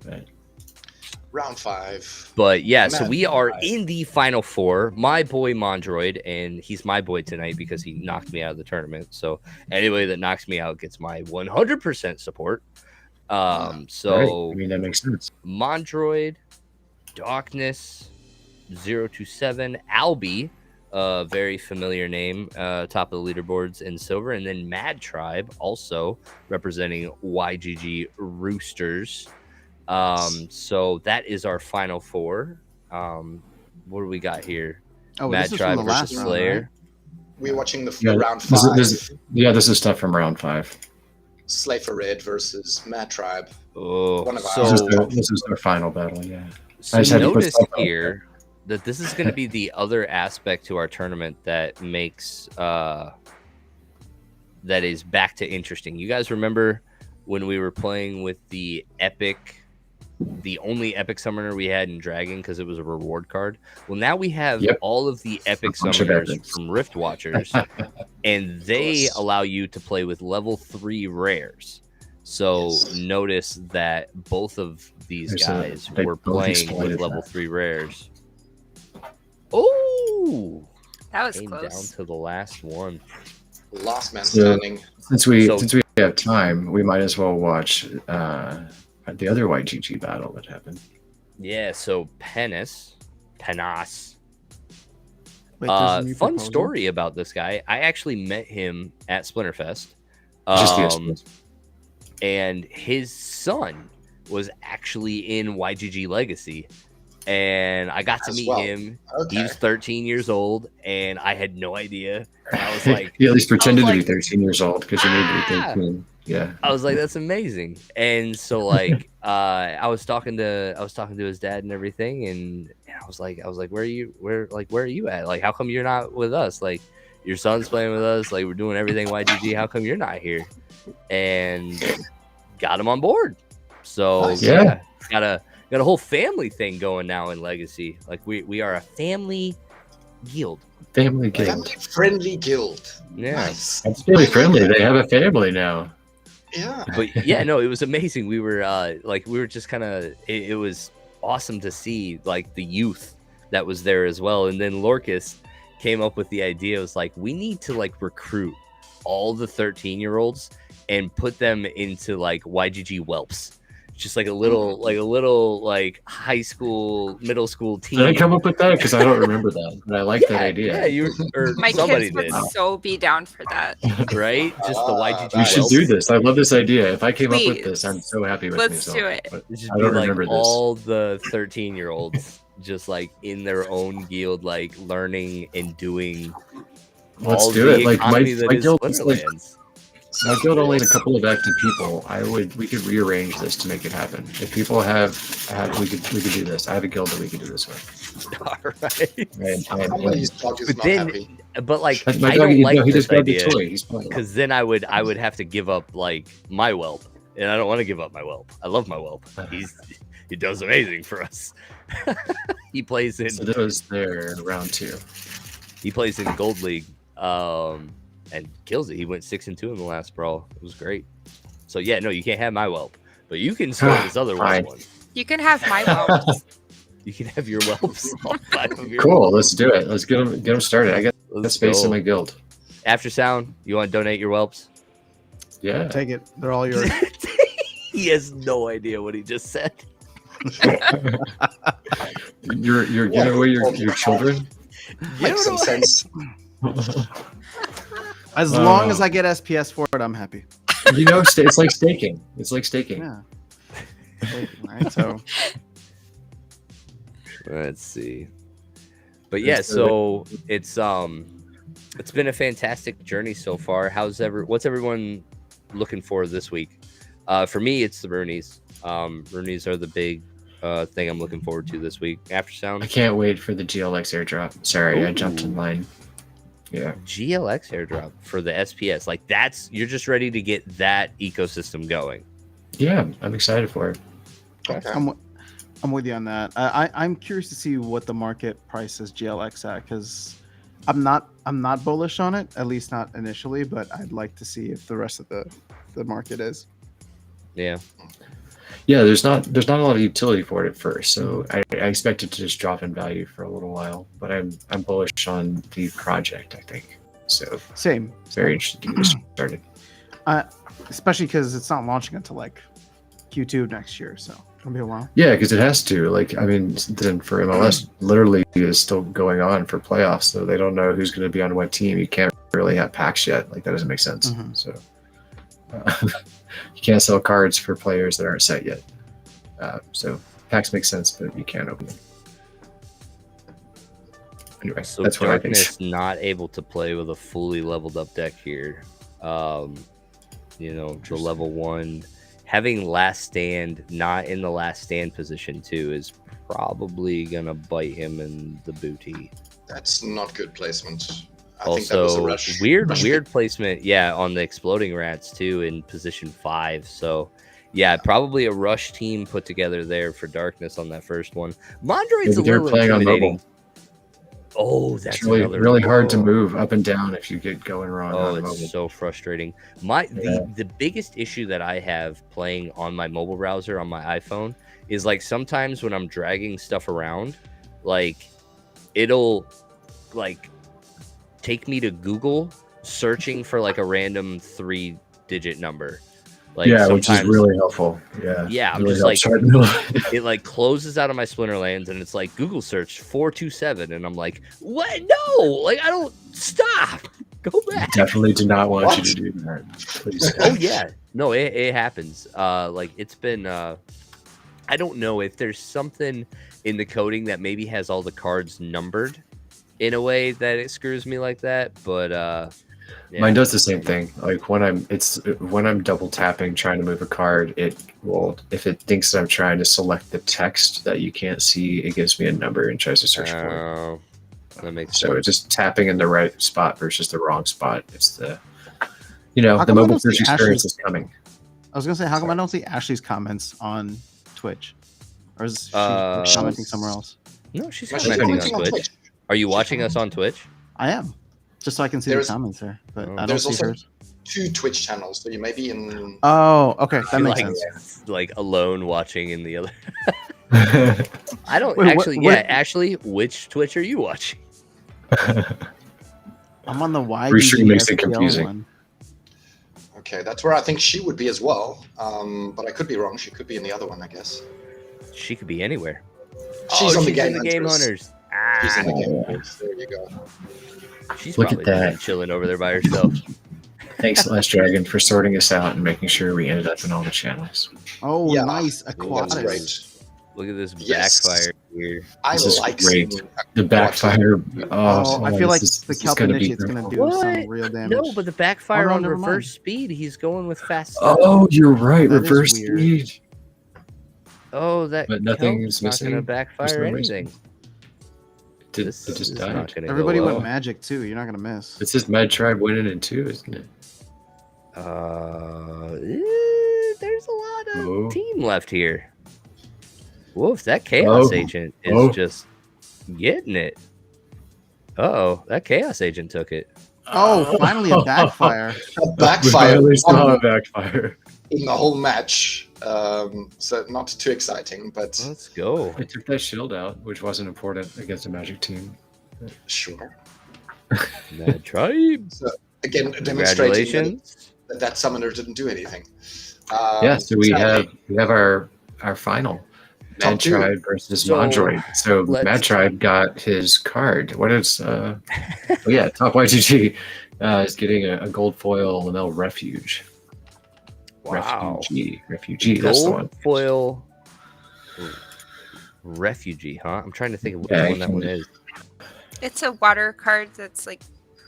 S2: But
S4: Round 5.
S1: But yeah, so
S4: Man,
S1: we are
S4: nice.
S1: in the final 4. My boy Mondroid, and he's my boy tonight because he knocked me out of the tournament. So anybody that knocks me out gets my 100% support. So
S2: right. I mean, that makes sense.
S1: Mondroid, Darkness, 027, Albie, very familiar name, top of the leaderboards in silver, and then Mad Tribe, also representing YGG Roosters. So that is our final 4. What do we got here?
S5: Oh,
S1: Mad
S5: this is
S1: Tribe
S5: from the last
S1: versus
S5: round,
S1: Slayer.
S5: right?
S4: We're watching the
S2: Yeah,
S4: round
S2: this
S4: 5.
S2: this is stuff from round 5.
S4: Slay for Red versus Mad Tribe.
S1: Oh,
S4: One of
S1: so
S2: This is our final battle. Yeah.
S1: So
S2: I just had to put
S1: notice
S2: stuff out
S1: here that this is going to be the other aspect to our tournament that makes that is back to interesting. You guys remember when we were playing with the only epic summoner we had in Dragon because it was a reward card? Well, now we have
S2: Yep.
S1: all of the epic
S2: A bunch of
S1: summoners
S2: epics.
S1: from Rift Watchers, and they
S4: course.
S1: allow you to play with level 3 rares. So
S4: Yes.
S1: notice that both of these
S2: There's
S1: guys
S2: they
S1: were
S2: both
S1: playing
S2: exploited
S1: with level
S2: that.
S1: 3 rares. Oh,
S6: That was
S1: came down
S6: close.
S1: to the last one.
S4: Last man
S2: Yeah.
S4: standing.
S2: Since we
S1: So-
S2: have time, we might as well watch the other YGG battle that happened.
S1: Yeah, so Penas.
S5: Wait, there's a new
S1: Fun
S5: proposal?
S1: story about this guy. I actually met him at Splinterfest.
S2: Just the SPS.
S1: And his son was actually in YGG Legacy. And I got to
S4: As
S1: meet
S4: well.
S1: him.
S4: Okay.
S1: He was 13 years old, and I had no idea. I was like,
S2: He at least pretended to be
S1: like,
S2: 13 years old because you need to be
S1: "Ah!"
S2: 13. Yeah.
S1: I was like, that's amazing. And so like I was talking to his dad and everything, and I was like, where are you at? Like, how come you're not with us? Like, your son's playing with us, like we're doing everything YGG. How come you're not here? And got him on board. So
S4: Nice.
S1: yeah, got a whole family thing going now in Legacy. Like we are a family guild.
S2: Family guild.
S4: Family-friendly guild.
S1: Yeah.
S4: Nice.
S2: That's family
S4: I like
S2: friendly.
S4: it.
S2: They have a family now.
S4: Yeah.
S1: But yeah, no, it was amazing. We were just kind of it was awesome to see like the youth that was there as well. And then Lorcas came up with the idea. It was like, we need to like recruit all the 13-year-olds and put them into like YGG whelps. Just like a little high school, middle school team.
S2: Did I come up with that? Because I don't remember that, but I like that
S1: Yeah,
S2: idea.
S1: you or
S6: My
S1: somebody
S6: kids would
S1: did,
S6: so be down for that.
S1: right? Just the YGG.
S2: We should
S1: whelps.
S2: do this. I love this idea. If I came up with
S6: Please.
S2: this, I'm so happy with
S6: Let's
S2: myself.
S6: do it.
S2: But
S1: It should
S2: I
S1: be
S2: don't
S1: like
S2: remember this.
S1: all the 13-year-olds just like in their own guild, like learning and doing.
S2: Let's
S1: all
S2: do
S1: the
S2: it. Like
S1: economy
S2: my
S1: that is
S2: guild is like
S1: Splinterlands.
S2: my guild only had a couple of active people. We could rearrange this to make it happen. If people have we could do this. I have a guild that we could do this with.
S1: All right.
S2: And
S4: Somebody's dog is
S1: But
S4: not
S1: then-
S4: happy.
S1: But like,
S2: my
S1: I
S2: dog,
S1: don't like
S2: he
S1: this
S2: just grabbed the
S1: idea
S2: toy. He's playing.
S1: because then I would have to give up like my whelp, and I don't want to give up my whelp. I love my whelp. He does amazing for us. He plays in
S2: So this was there in round 2.
S1: he plays in Gold League, and kills it. He went 6-2 in the last brawl. It was great. So yeah, no, you can't have my whelp, but you can start this other
S2: Fine.
S1: one.
S6: You can have my whelps.
S1: You can have your whelps. All 5 of your
S2: Cool. Let's do it. Let's get them started. I got
S1: Let's
S2: space
S1: go.
S2: in my guild.
S1: After sound, you want to donate your whelps?
S2: Yeah.
S5: Take it. They're all yours.
S1: He has no idea what he just said.
S2: You're giving away your children.
S4: Makes some sense.
S5: As long as I get SPS for it, I'm happy.
S2: It's like staking. It's like staking.
S5: Yeah. Right. So
S1: Let's see. But yeah, so it's been a fantastic journey so far. What's everyone looking for this week? For me, it's the Roonies. Roonies are the big thing I'm looking forward to this week. After
S2: I
S1: sound,
S2: can't wait for the GLX airdrop. Sorry, I jumped in line. Yeah.
S1: GLX airdrop for the SPS. Like you're just ready to get that ecosystem going.
S2: Yeah, I'm excited for it.
S4: Okay.
S5: I'm with you on that. I'm curious to see what the market prices GLX at, because I'm not bullish on it, at least not initially, but I'd like to see if the rest of the market is.
S1: Yeah.
S2: Yeah, there's not a lot of utility for it at first, so I expect it to just drop in value for a little while. But I'm bullish on the project, I think. So
S5: Same.
S2: very interested to get this started.
S5: Especially because it's not launching until like Q2 next year, so it'll be a while.
S2: Yeah, because it has to. Like, I mean, then for MLS, literally is still going on for playoffs, so they don't know who's going to be on what team. You can't really have packs yet. Like, that doesn't make sense.
S5: Mhm.
S2: So you can't sell cards for players that aren't set yet. So packs make sense, but you can't open them. Anyway,
S1: So
S2: that's what I think.
S1: Darkness not able to play with a fully leveled up deck here. The level 1 having last stand not in the last stand position too is probably gonna bite him in the booty.
S4: That's not good placement. I think that was a
S1: Also,
S4: rush.
S1: weird placement, yeah, on the exploding rats too in position 5. So yeah, probably a rush team put together there for Darkness on that first one. Mondroid's
S2: Maybe
S1: a
S2: they're
S1: little
S2: playing on
S1: intimidating.
S2: mobile.
S1: Oh, that's
S2: It's really
S1: another-
S2: really hard to
S1: oh.
S2: move up and down if you get going wrong
S1: Oh,
S2: on
S1: it's
S2: mobile.
S1: so frustrating.
S2: Yeah.
S1: The biggest issue that I have playing on my mobile browser on my iPhone is like sometimes when I'm dragging stuff around, like it'll like take me to Google searching for like a random 3-digit number. Like
S2: yeah, which is
S1: sometimes,
S2: really helpful. Yeah,
S1: yeah, I'm
S2: really
S1: just
S2: helps
S1: like,
S2: right in the middle.
S1: it like closes out of my Splinterlands and it's like Google search 427 and I'm like, what? No, like I don't stop. Go back.
S2: Definitely do not want
S4: What?
S2: you to do that. Please.
S1: Oh yeah, no, it happens. Like it's been. I don't know if there's something in the coding that maybe has all the cards numbered in a way that it screws me like that. But yeah.
S2: Mine does the same thing. Like when I'm double tapping trying to move a card, it will, if it thinks that I'm trying to select the text that you can't see, it gives me a number and tries to search for it.
S1: Oh, that makes
S2: So
S1: sense.
S2: it's just tapping in the right spot versus the wrong spot. It's the, you know,
S5: How
S2: the
S5: come I
S2: mobile
S5: don't see
S2: search experience
S5: Ashley's-
S2: is coming.
S5: I was gonna say, how come I don't see Ashley's comments on Twitch, or is she
S1: Uh,
S5: commenting somewhere else?
S1: No, she's
S4: No, she's
S1: commenting on
S4: commenting
S1: Twitch. Are you watching us on Twitch?
S5: I am, just so I can see
S4: There's-
S5: the comments there, but
S1: Oh.
S5: I don't
S4: There's
S5: see
S4: also-
S5: hers.
S4: 2 Twitch channels, so you may be in.
S5: Oh, okay, that
S1: You're
S5: makes
S1: like,
S5: sense.
S1: like alone watching in the other. I don't
S5: Wait,
S1: actually.
S5: what-
S1: Yeah, actually, which Twitch are you watching?
S5: I'm on the YGG
S2: Restream makes it
S5: SPL
S2: confusing.
S5: one.
S4: Okay, that's where I think she would be as well. But I could be wrong. She could be in the other one, I guess.
S1: She could be anywhere.
S4: She's on the
S1: she's
S4: Game
S1: in the Game
S4: Hunters.
S1: Hunters.
S4: She's in the
S1: Ah,
S4: Game Hunters. There you go.
S1: she's
S2: Look at
S1: probably
S2: that.
S1: chilling over there by herself.
S2: Thanks, Last Dragon, for sorting us out and making sure we ended up in all the channels.
S5: Oh,
S4: Yeah,
S5: nice
S4: That's
S5: aquatics.
S4: great.
S1: Look at this
S4: Yes.
S1: backfire here.
S4: I
S2: This is
S4: like
S2: great.
S4: seeing
S2: The backfire.
S5: Oh, I feel like
S2: this
S5: the
S2: is gonna be
S5: Kelp gonna do
S1: What?
S5: some real damage.
S1: No, but the backfire
S5: Oh, no,
S1: on
S5: never
S1: reverse
S5: mind.
S1: speed, he's going with fast.
S2: Oh, you're right.
S5: That is
S2: Reverse
S5: weird.
S2: speed.
S1: Oh, that
S2: But nothing
S1: Kelp's
S2: is
S1: not going to
S2: missing for
S1: backfire
S2: some reason.
S1: anything.
S2: Did
S1: This
S2: it just
S1: is
S2: died?
S1: not gonna
S5: Everybody
S1: go
S5: went
S1: well.
S5: magic too. You're not gonna miss.
S2: It says Mad Tribe winning in 2, isn't it?
S1: There's a lot of
S2: Oh.
S1: team left here. Woof, that Chaos
S2: Oh.
S1: Agent is
S2: Oh.
S1: just getting it. Uh-oh, that Chaos Agent took it.
S5: Oh, finally a backfire.
S4: a
S2: We
S4: backfire
S2: finally saw a
S4: on-
S2: backfire.
S4: in the whole match. So not too exciting, but
S1: Let's go.
S2: I took that shield out, which wasn't important against a Magic team.
S4: sure.
S1: Mad Tribe.
S4: Again, demonstrating
S1: Congratulations.
S4: that summoner didn't do anything.
S2: Yeah, so we
S4: sadly,
S2: have our final.
S4: Top
S2: Mad
S4: 2.
S2: Tribe versus
S1: So,
S2: Mondroid. So
S1: let's-
S2: Mad Tribe got his card. What is oh yeah, top YGG is getting a gold foil Lamel Refuge.
S1: Wow.
S2: Refugee, that's the one.
S1: Gold foil refugee, huh? I'm trying to think of which
S2: Yeah,
S1: one that
S2: you
S1: one
S2: can-
S1: is.
S6: It's a water card that's like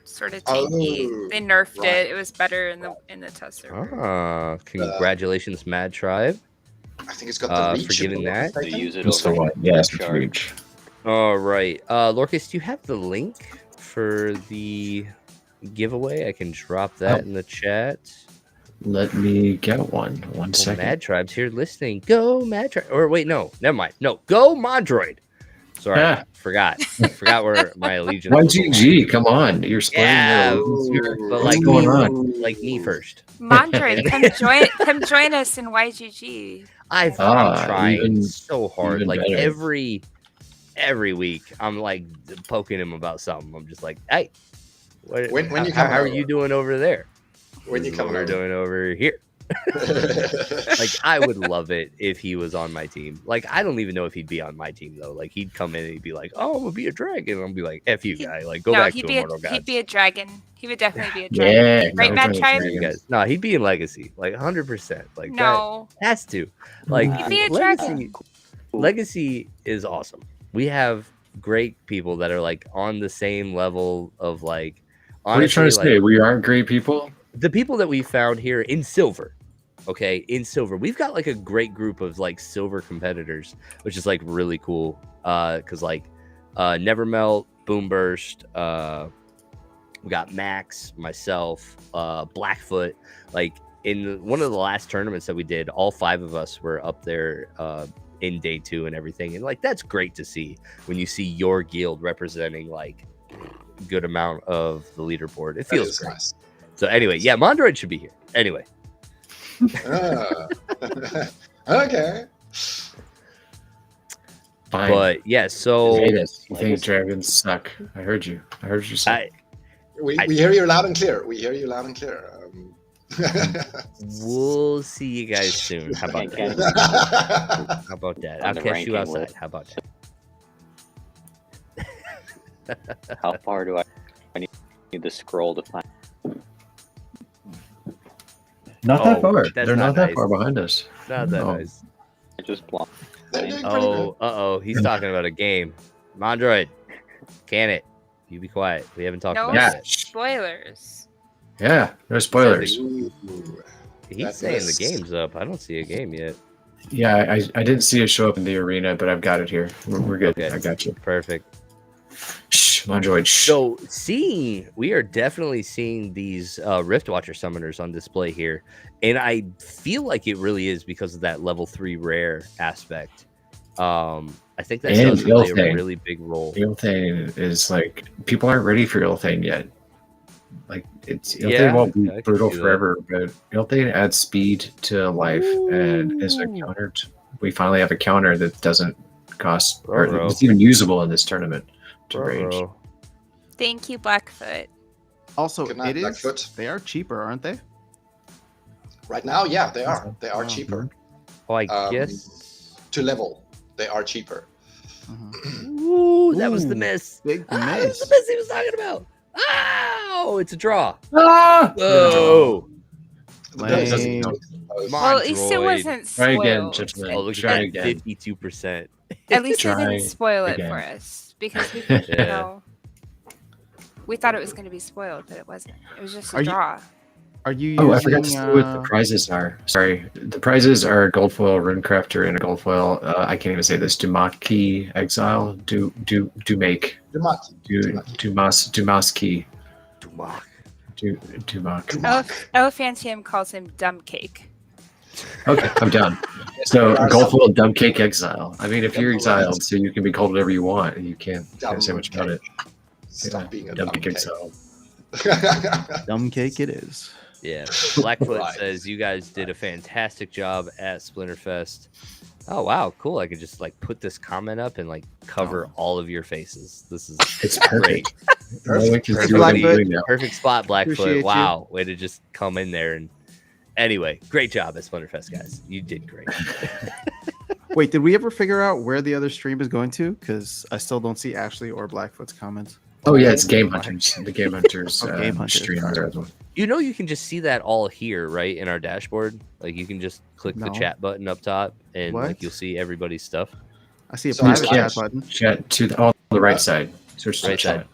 S6: sort of tanky.
S4: Oh,
S6: They nerfed
S4: right.
S6: it. It was better in the test server.
S1: Ah, congratulations, Mad Tribe.
S4: I think it's got the reach.
S1: for giving
S4: if I'm not
S1: that.
S3: To
S4: mistaken.
S3: use it
S2: That's the
S3: over
S2: one. Yes, it's
S3: Shark.
S2: reach.
S1: All right. Lorcas, do you have the link for the giveaway? I can drop that in the chat.
S2: Let me get one. One
S1: Oh,
S2: second.
S1: Mad Tribe's here listening. Go Mad Tribe. Or wait, no, never mind. No, go Mondroid. Sorry,
S2: Ah.
S1: forgot where my allegiance was.
S2: YGG, come on. You're splitting
S1: Yeah,
S2: your allegiance here.
S1: but
S2: What's
S1: like
S2: going
S1: me,
S2: on?
S1: like me first.
S6: Mondroid, come join us in YGG.
S1: I'm
S2: Ah,
S1: trying
S2: even-
S1: so hard.
S2: even
S1: Like
S2: better.
S1: every week, I'm like poking him about something. I'm just like, hey, what,
S4: When you
S1: how
S4: come
S1: are
S4: over.
S1: you doing over there?
S4: When you
S1: This is what
S4: come
S1: we're
S4: over.
S1: doing over here. Like, I would love it if he was on my team. Like, I don't even know if he'd be on my team though. Like, he'd come in and he'd be like, "Oh, I'm gonna be a dragon." I'll be like, "F you, guy! Like, go
S6: no,
S1: back
S6: he'd
S1: to
S6: be
S1: Immortal
S6: a,
S1: Gods."
S6: he'd be a dragon. He would definitely be a dragon.
S2: Yeah.
S6: Right,
S2: no,
S6: Mad
S2: no,
S6: Tribe?
S2: no,
S1: You guys, no, he'd be in Legacy, like 100%. Like,
S6: No,
S1: that has to. Like,
S6: he'd be a
S1: Legacy,
S6: dragon.
S1: Legacy is awesome. We have great people that are like on the same level of like.
S2: What are you trying to
S1: honestly,
S2: say? We aren't great people?
S1: the people that we found here in silver, okay, in silver, we've got like a great group of like silver competitors, which is like really cool. Because like Nevermelt, Boomburst, we got Max, myself, Blackfoot. Like in one of the last tournaments that we did, all 5 of us were up there in day 2 and everything, and like that's great to see when you see your guild representing like good amount of the leaderboard. It
S4: That
S1: feels
S4: is
S1: great.
S4: nice.
S1: So anyway, yeah, Mondroid should be here. Anyway,
S4: Ah. Okay.
S2: Fine.
S1: but yeah, so
S2: you hate us. You think dragons suck. I heard you. I heard you say.
S1: I,
S4: We hear you loud and clear. We hear you loud and clear.
S1: We'll see you guys soon. How about
S3: Can't
S1: that? How about that?
S3: On
S1: I'll
S3: the
S1: catch you
S3: ranking
S1: outside.
S3: list.
S1: How about that?
S3: How far do I need to scroll to find?
S2: Not that
S1: Oh,
S2: far.
S1: that's
S2: They're
S1: not
S2: not that
S1: nice.
S2: far behind us.
S1: Not that
S2: Oh.
S1: nice.
S3: I just blocked.
S4: They're doing pretty
S1: Oh, he's talking about a game. Mondroid, can it? You be quiet. We haven't talked
S6: No
S1: about
S2: Yeah.
S1: it yet.
S6: spoilers.
S2: Yeah, no spoilers.
S4: good. Ooh.
S1: He's
S4: That
S1: saying the
S4: list.
S1: game's up. I don't see a game yet.
S2: Yeah, I didn't see it show up in the arena, but I've got it here. We're good.
S1: Okay.
S2: I got you.
S1: Perfect.
S2: Shh, Mondroid. Shh.
S1: So we are definitely seeing these Rift Watcher summoners on display here, and I feel like it really is because of that level 3 rare aspect. I think that
S2: And
S1: does play a
S2: Ilthane.
S1: really big role.
S2: Ilthane is like, people aren't ready for Ilthane yet. Like, Ilthane
S1: Yeah,
S2: won't be
S1: I can
S2: brutal
S1: see that.
S2: forever, but Ilthane adds speed to life, and is a
S1: Ooh.
S2: counter. We finally have a counter that doesn't cost, or
S1: Ruh-roh.
S2: it's even usable in this tournament to range.
S1: Ruh-roh.
S6: Thank you, Blackfoot.
S5: Also,
S4: Good night,
S5: it is.
S4: Blackfoot.
S5: They are cheaper, aren't they?
S4: Right now, yeah, they are. They are
S5: Wow.
S4: cheaper
S1: Oh, I
S4: Um,
S1: guess.
S4: to level. They are cheaper.
S5: Mhm.
S1: Ooh, that was the
S5: Ooh,
S1: miss.
S5: Big
S1: That was
S5: miss.
S1: the miss he was talking about. Oh, it's a draw.
S2: Ah!
S1: Whoa.
S4: The build doesn't
S5: Lame.
S4: look exposed.
S1: Come
S6: Well,
S1: on,
S6: at least it
S1: droid.
S6: wasn't
S2: Try again,
S6: spoiled.
S2: gentlemen.
S1: Oh, look
S2: Try
S1: at that,
S2: again.
S1: 52%.
S6: At least they
S2: Try
S6: didn't spoil it
S2: again.
S6: for us because we,
S1: Yeah.
S6: you know, we thought it was going to be spoiled, but it wasn't. It was just a
S5: Are you-
S6: draw.
S5: Are you
S2: Oh,
S5: using?
S2: I forgot to say what the prizes are. Sorry. The prizes are a gold foil Runecrafter and a gold foil, I can't even say this, Dumaki Exile. Dumake.
S4: Dumaki.
S2: Dumaski.
S1: Dumak.
S2: Dumak.
S6: Fantium calls him Dumb Cake.
S2: Okay, I'm done. So a gold foil Dumb Cake Exile. I mean, if you're exiled, so you can be called whatever you want, you can't say much about it.
S4: Stop being a
S2: Dumb
S4: dumb
S2: Cake
S4: cake.
S2: Exile.
S5: Dumb cake it is.
S1: Yeah. Blackfoot
S4: Right.
S1: says you guys did a fantastic job at Splinterfest. Oh wow, cool. I could just like put this comment up and like cover all of your faces. This is
S2: It's
S1: great.
S2: perfect. No one can see
S1: Perfect,
S2: what I'm
S5: Blackfoot.
S2: doing now.
S1: perfect spot,
S5: Appreciate
S1: Blackfoot.
S5: you.
S1: Wow. Way to just come in there and anyway, great job at Splinterfest, guys. You did great.
S5: Wait, did we ever figure out where the other stream is going to? Because I still don't see Ashley or Blackfoot's comments.
S2: Oh yeah, it's Game Hunters. The Game Hunters
S5: Oh, Game Hunters,
S2: stream.
S5: alright.
S1: You know you can just see that all here, right? In our dashboard. Like you can just click the
S5: No.
S1: chat button up top and
S5: What?
S1: like you'll see everybody's stuff.
S5: I see a
S4: So
S5: private
S4: it's
S5: chat
S4: like-
S5: button.
S2: Chat to the right side. Search the
S1: Right
S2: chat.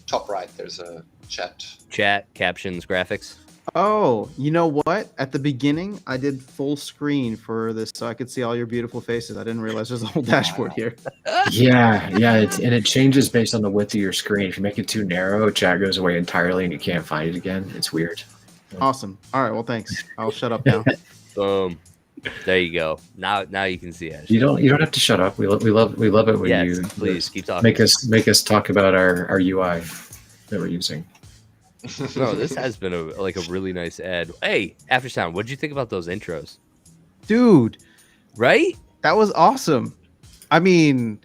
S4: Top right, there's a chat.
S1: Chat, captions, graphics.
S5: Oh, you know what? At the beginning, I did full screen for this so I could see all your beautiful faces. I didn't realize there's a whole dashboard here.
S2: Yeah, and it changes based on the width of your screen. If you make it too narrow, chat goes away entirely and you can't find it again. It's weird.
S5: Awesome. All right. Well, thanks. I'll shut up now.
S1: Boom. There you go. Now you can see Ash.
S2: You don't have to shut up. We love it when
S1: Yes,
S2: you
S1: please keep talking.
S2: make us talk about our UI that we're using.
S1: No, this has been a really nice ad. Hey, After Sound, what did you think about those intros?
S5: Dude,
S1: Right?
S5: that was awesome. I mean,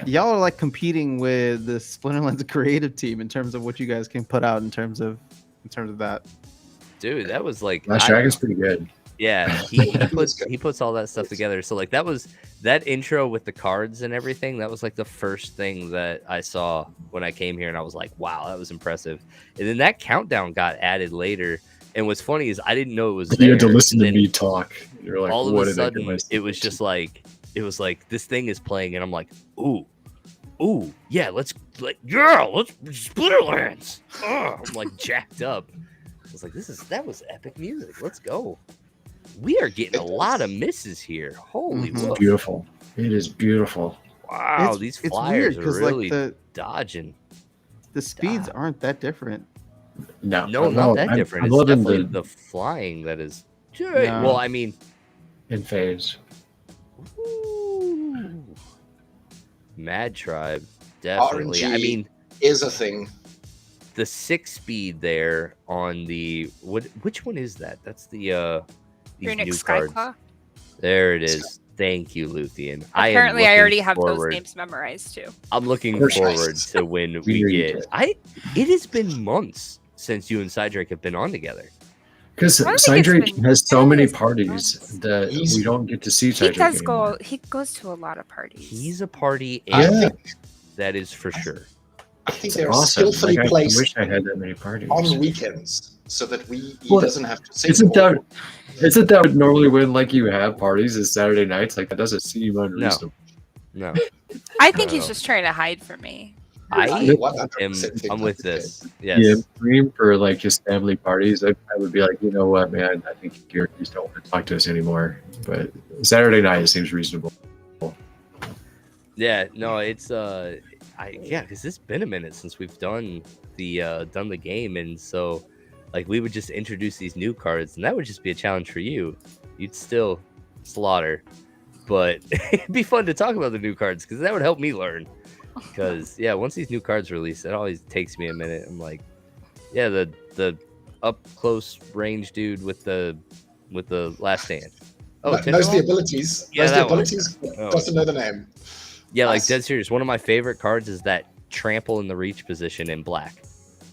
S5: y'all are like competing with the Splinterlands creative team in terms of what you guys can put out in terms of that.
S1: Dude, that was like
S2: Last Dragon's pretty good.
S1: Yeah, he puts all that stuff together. So like that intro with the cards and everything. That was like the first thing that I saw when I came here, and I was like, wow, that was impressive. And then that countdown got added later. And what's funny is I didn't know it was there.
S2: You had to listen
S1: and
S2: to
S1: then
S2: me talk. You're like,
S1: all
S2: what
S1: of a
S2: did I do
S1: sudden,
S2: myself
S1: it was
S2: to?
S1: just like this thing is playing, and I'm like, ooh, yeah, let's Splinterlands. I'm like jacked up. I was like, that was epic music. Let's go. We are getting a lot of misses here. Holy
S5: Mhm.
S1: woof.
S2: Beautiful. It is beautiful.
S1: Wow, these flyers are really
S5: like
S1: dodging.
S5: the speeds aren't that different.
S2: No,
S1: Not that different.
S2: I'm
S1: It's
S2: loving
S1: definitely the flying that is.
S5: No.
S1: Well, I mean,
S2: in phase.
S1: ooh. Mad Tribe, definitely. I
S4: RNG.
S1: mean,
S4: Is a thing.
S1: the 6-speed there on the which one is that? That's the these
S6: Runic
S1: new cards.
S6: Skyclaw.
S1: There it is. Thank you, Luthien.
S6: Apparently, I already have those
S1: forward.
S6: names memorized too.
S1: I'm looking
S2: Of course.
S1: forward to when we
S2: Very
S1: get.
S2: good.
S1: It has been months since you and Cydric have been on together.
S2: Because
S6: I don't think it's
S2: Cydrake
S6: been
S2: has so many
S6: as
S2: parties
S6: months.
S2: that
S4: He's-
S2: we don't get to see
S6: He
S2: Cydrake
S6: does
S2: anymore.
S6: go. He goes to a lot of parties.
S1: He's a party
S4: I
S1: animal.
S4: think
S1: That is for sure.
S4: I think
S2: It's
S4: they're
S2: awesome.
S4: skillfully
S2: Like, I
S4: placed
S2: wish I had that many parties.
S4: on weekends so that he
S2: Well,
S4: doesn't have to sing.
S2: Isn't
S4: all-
S2: that normally when like you have parties is Saturday nights? Like that doesn't seem unreasonable.
S1: No,
S6: I think he's
S1: No.
S6: just trying to hide from me.
S1: I
S2: Yeah.
S4: 100% think
S1: I'm with
S4: that's the
S1: this.
S2: Yeah,
S1: Yes.
S2: Dream for like his family parties. I would be like, you know what, man, I think you just don't want to talk to us anymore. But Saturday night seems reasonable.
S1: Yeah, no, it's because it's been a minute since we've done the game, and so like we would just introduce these new cards, and that would just be a challenge for you. You'd still slaughter, but it'd be fun to talk about the new cards because that would help me learn. Because yeah, once these new cards release, it always takes me a minute. I'm like, yeah, the up close range dude with the last stand. Oh,
S4: knows the
S1: Tinderhawk?
S4: abilities.
S1: Yeah,
S4: Knows the
S1: that one.
S4: abilities.
S1: Oh.
S4: Doesn't know the name.
S1: Yeah, like
S4: Nice.
S1: dead serious. One of my favorite cards is that trample in the reach position in black.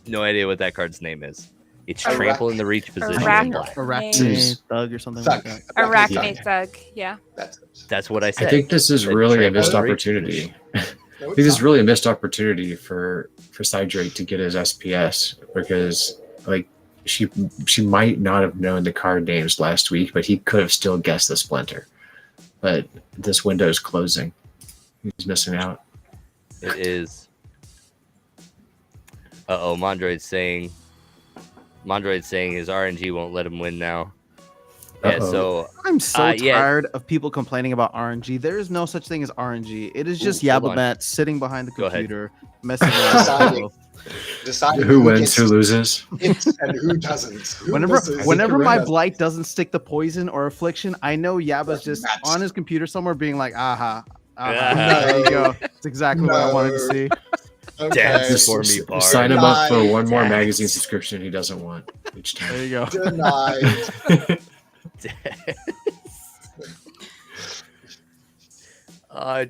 S1: No idea what that card's name is. It's
S4: Arach-
S1: trample in the reach position in
S6: Arach-
S1: black.
S5: Arachnid Thug or something
S4: Thug.
S5: like that.
S6: Arachnid Thug. Yeah.
S4: That's it.
S1: That's what I
S2: I
S1: said.
S2: think this is
S1: That
S2: really a
S1: trample
S2: missed
S1: in the reach
S2: opportunity. I
S4: No,
S2: think
S4: it's
S2: this is
S4: not.
S2: really a missed opportunity for Cydrake to get his SPS because like she might not have known the card names last week, but he could have still guessed the Splinter. But this window is closing. He's missing out.
S1: It is. Uh-oh, Mondroid's saying his RNG won't let him win now. Yeah,
S2: Uh-oh.
S1: so
S5: I'm so
S1: yeah.
S5: tired of people complaining about RNG. There is no such thing as RNG. It is just
S1: Ooh, hold on.
S5: Yabamet sitting behind the
S1: Go ahead.
S5: computer, messing
S4: Deciding.
S5: around.
S4: Deciding
S2: Who wins?
S4: gets
S2: Who loses?
S4: hit and who doesn't. Who
S5: Whenever
S4: misses,
S5: whenever
S4: who
S5: my
S4: doesn't.
S5: blight doesn't stick to poison or affliction, I know Yaba's just
S4: Match.
S5: on his computer somewhere being like, aha.
S1: Ah.
S5: There you go. That's exactly what I wanted to
S4: No.
S5: see.
S4: Okay.
S1: Dance for me, Bard.
S2: Sign him up for one more
S1: Dance.
S2: magazine subscription he doesn't want each
S5: There
S2: time.
S5: you go.
S4: Denied.